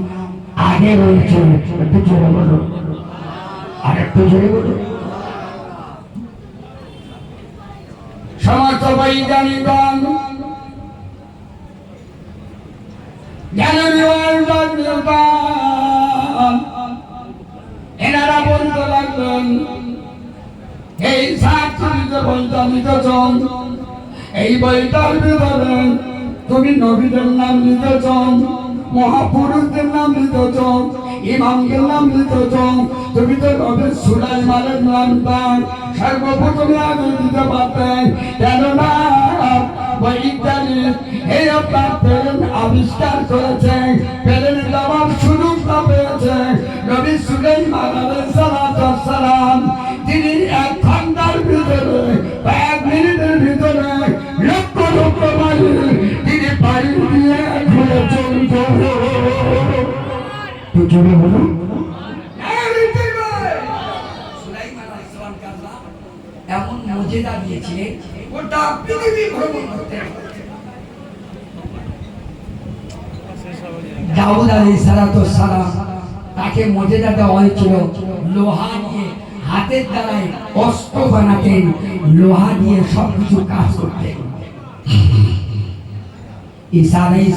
আগে রয়েছে। একটু জোরে বলো, আর একটু জোরে বলো। সমস্ত বৈজ্ঞানিকগণ, এনারা বলতে লাগলেন এই সাতটি বইটা লিখেছ, এই বইটার ভিতরে তুমি নবীদের নাম লিখেছ, মহাপুরুষদের নাম লিখেছ, ইমামদের নাম লিখেছ। তুমি তো নবী সুলাইমানের নামটা সর্বপ্রথমে আগে দিতে পারতেন, কেননা বৈজ্ঞানিক এই আপনার প্লেন আবিষ্কার করেছে, প্লেন যাওয়ার সুযোগটা পেয়েছে নবী সুলাইমান আলাইহিস সালাম। তিনি 1 ঘন্টার ভিতরে, 1 মিনিটের ভিতরে লক্ষ লক্ষ মাইল তিনি পাড়ি দিয়ে ঘুরেছেন। তো জোরে বলো। এমন মর্যাদা দিয়েছিলেন, গোটা পৃথিবী ভ্রমণ করতে। দাউদ আলাইহিস সালাম, তাকে মর্যাদা দেওয়া হয়েছিল লোহা দিয়ে, হাতের দ্বারাই অস্ত্র বানাতেন, লোহা দিয়ে সবকিছু কাজ করতেন। ঈসা আলাইহিস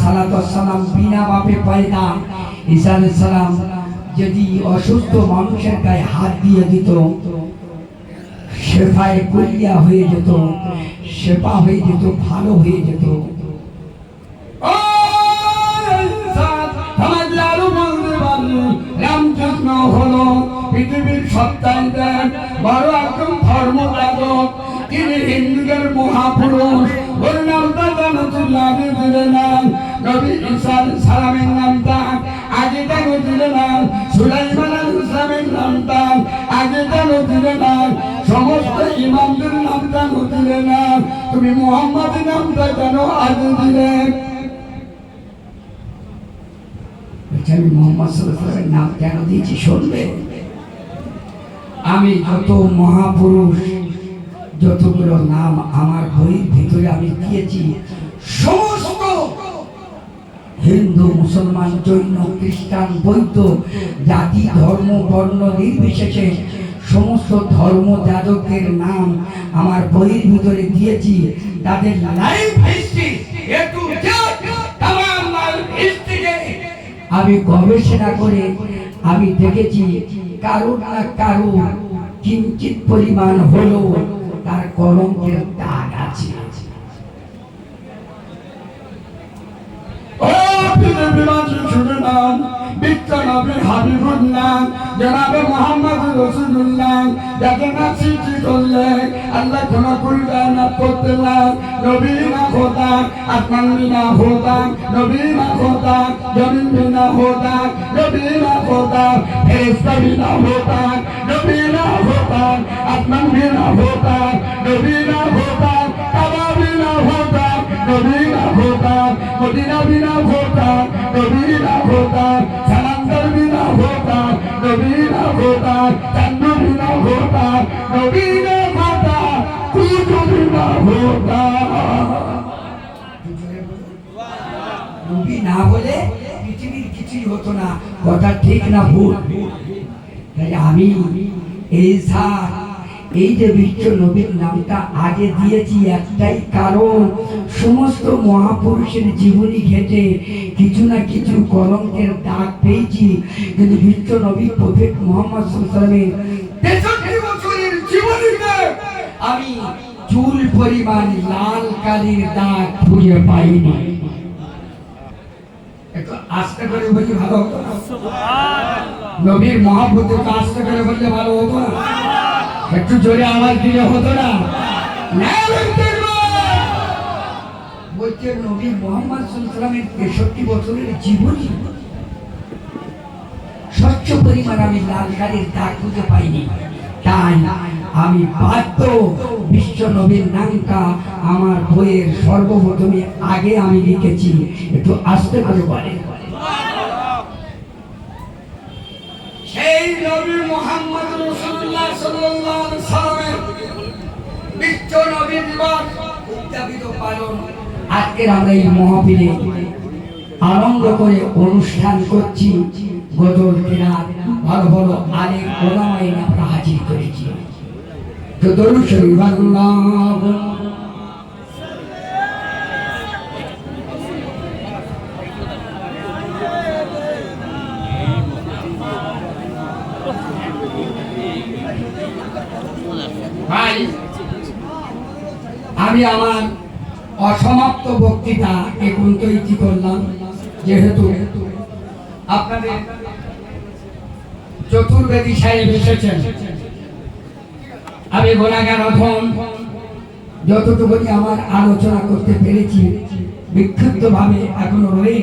সালাম বিনা বাপে পয়দা। ঈসা আলাইহিস সালাম যদি অসুস্থ মানুষের গায়ে হাত দিয়ে দিত, শেফায়ে কুল্লিয়া হয়ে যেত, শেফা হয়ে যেত, ভালো হয়ে যেত। আমাদের আরো বলতে সপ্তাহে বড় একজন ধর্মযাজক, তিনি হিন্দুদের মহাপুরুষ। ওর নামটা জানাতুল্লাহ দিলেন, নবী ঈসা আলাইহিস সালামের নামটা আগে কেন দিলেন, সুলাইমান আলাইহিস সালামের নামটা আগে কেন দিলেন, সমস্ত ইমামদের নামটা দিলেন, তুমি মুহাম্মদের নামটা কেন আগে দিলেন? আমি মোহাম্মদ সাল্লাল্লাহু আলাইহি ওয়াসাল্লামের নাম কেন দিয়েছি শুনবে? আমি যত মহাপুরুষ যতগুলো নাম আমার বইয়ের ভিতরে আমি দিয়েছি, সমস্ত হিন্দু মুসলমান জৈন খ্রিস্টান বৌদ্ধ জাতি ধর্ম বর্ণ নির্বিশেষে সমস্ত ধর্ম যাজকদের নাম আমার বইয়ের ভিতরে দিয়েছি। তাদের লাইফ হিস্ট্রি একটু তামাম লাইফ হিস্ট্রিকে আমি গবেষণা করে আমি দেখেছি, কারোর না কারো কিঞ্চিত পরিমাণ হলো তার কলঙ্কের দাগ আছে। জনাবে মোহাম্মদ রাসূলুল্লাহ যাকে না সৃষ্টি করলে আল্লাহ ক্ষমা করবে না করতে না, নবী না খোদা, আসমান বিনা খোদা, নবী না খোদা, জমিন বিনা খোদা, নবী না খোদা, ফেরেশতা বিনা খোদা, নবী না খোদা, আসমান বিনা খোদা, নবী না খোদা, কাবা বিনা খোদা, নবী না খোদা, মদিনা বিনা খোদা, নবী না খোদা, সালান্দর বিনা খোদা, নবী না খোদা, চান্দু বিনা খোদা, নবী না খোদা, কুতু বিনা খোদা। নবী না বলে পৃথিবীর কিছুই হতো না, কথা ঠিক না ভুল? তাই আমি এই যে বিশ্ব নবীর নামটা আগে দিয়েছি একটাই কারণ, সমস্ত মহাপুরুষের জীবনী ঘেটে কিছু না কিছু কলঙ্কের দাগ পেয়েছি, কিন্তু বিশ্ব নবী প্রফেট মুহাম্মদ সাল্লাল্লাহু আলাইহি ওয়াসাল্লামের 63 বছরের জীবনীতে আমি চুল পরিমাণ লাল কালির দাগ খুঁজে পাইনি। একটু আস্তে করে বলি ভালো হতো না? নবীর মহাব্বতকে আস্তে করে বললে ভালো হতো না? একটু জোরে আওয়াজ দিলে হতো না? বলছেন নবী মুহাম্মদ সাল্লাল্লাহু আলাইহি ওয়াসাল্লামের 63 বছরের জীবনী স্বচ্ছ পরিমাণ আমি লাল কালির দাগ খুঁজে পাইনি। তাই আমি বাধ্য বিশ্ব নবীর নামটা আমার বইয়ের সর্বপ্রথমে আগে আমি লিখেছি। একটু আস্তে করে বলে, সেই নবী মুহাম্মদ রাসূলুল্লাহ সাল্লাল্লাহু আলাইহি ওয়াসাল্লামের বিশ্ব নবী দিবস উদযাপিত পালন আজকের আমরা এই মাহফিলে আনন্দ করে অনুষ্ঠান করছি। গজল কেরাত ভালো ভালো আলেম ওলামায়ে আমরা হাজির করেছি। তো দরুদ শরীফ আল্লাহু ভাই, আমি আমার অসমাপ্ত বক্তৃতা এখন তৈরি করলাম, যেহেতু আপনাদের চতুর্বেদী সাহেব এসেছেন। আমি গুনাহগার অধম, যতটুকু আমার আলোচনা করতে পেরেছি বিক্ষিপ্ত ভাবে এখনো রয়ে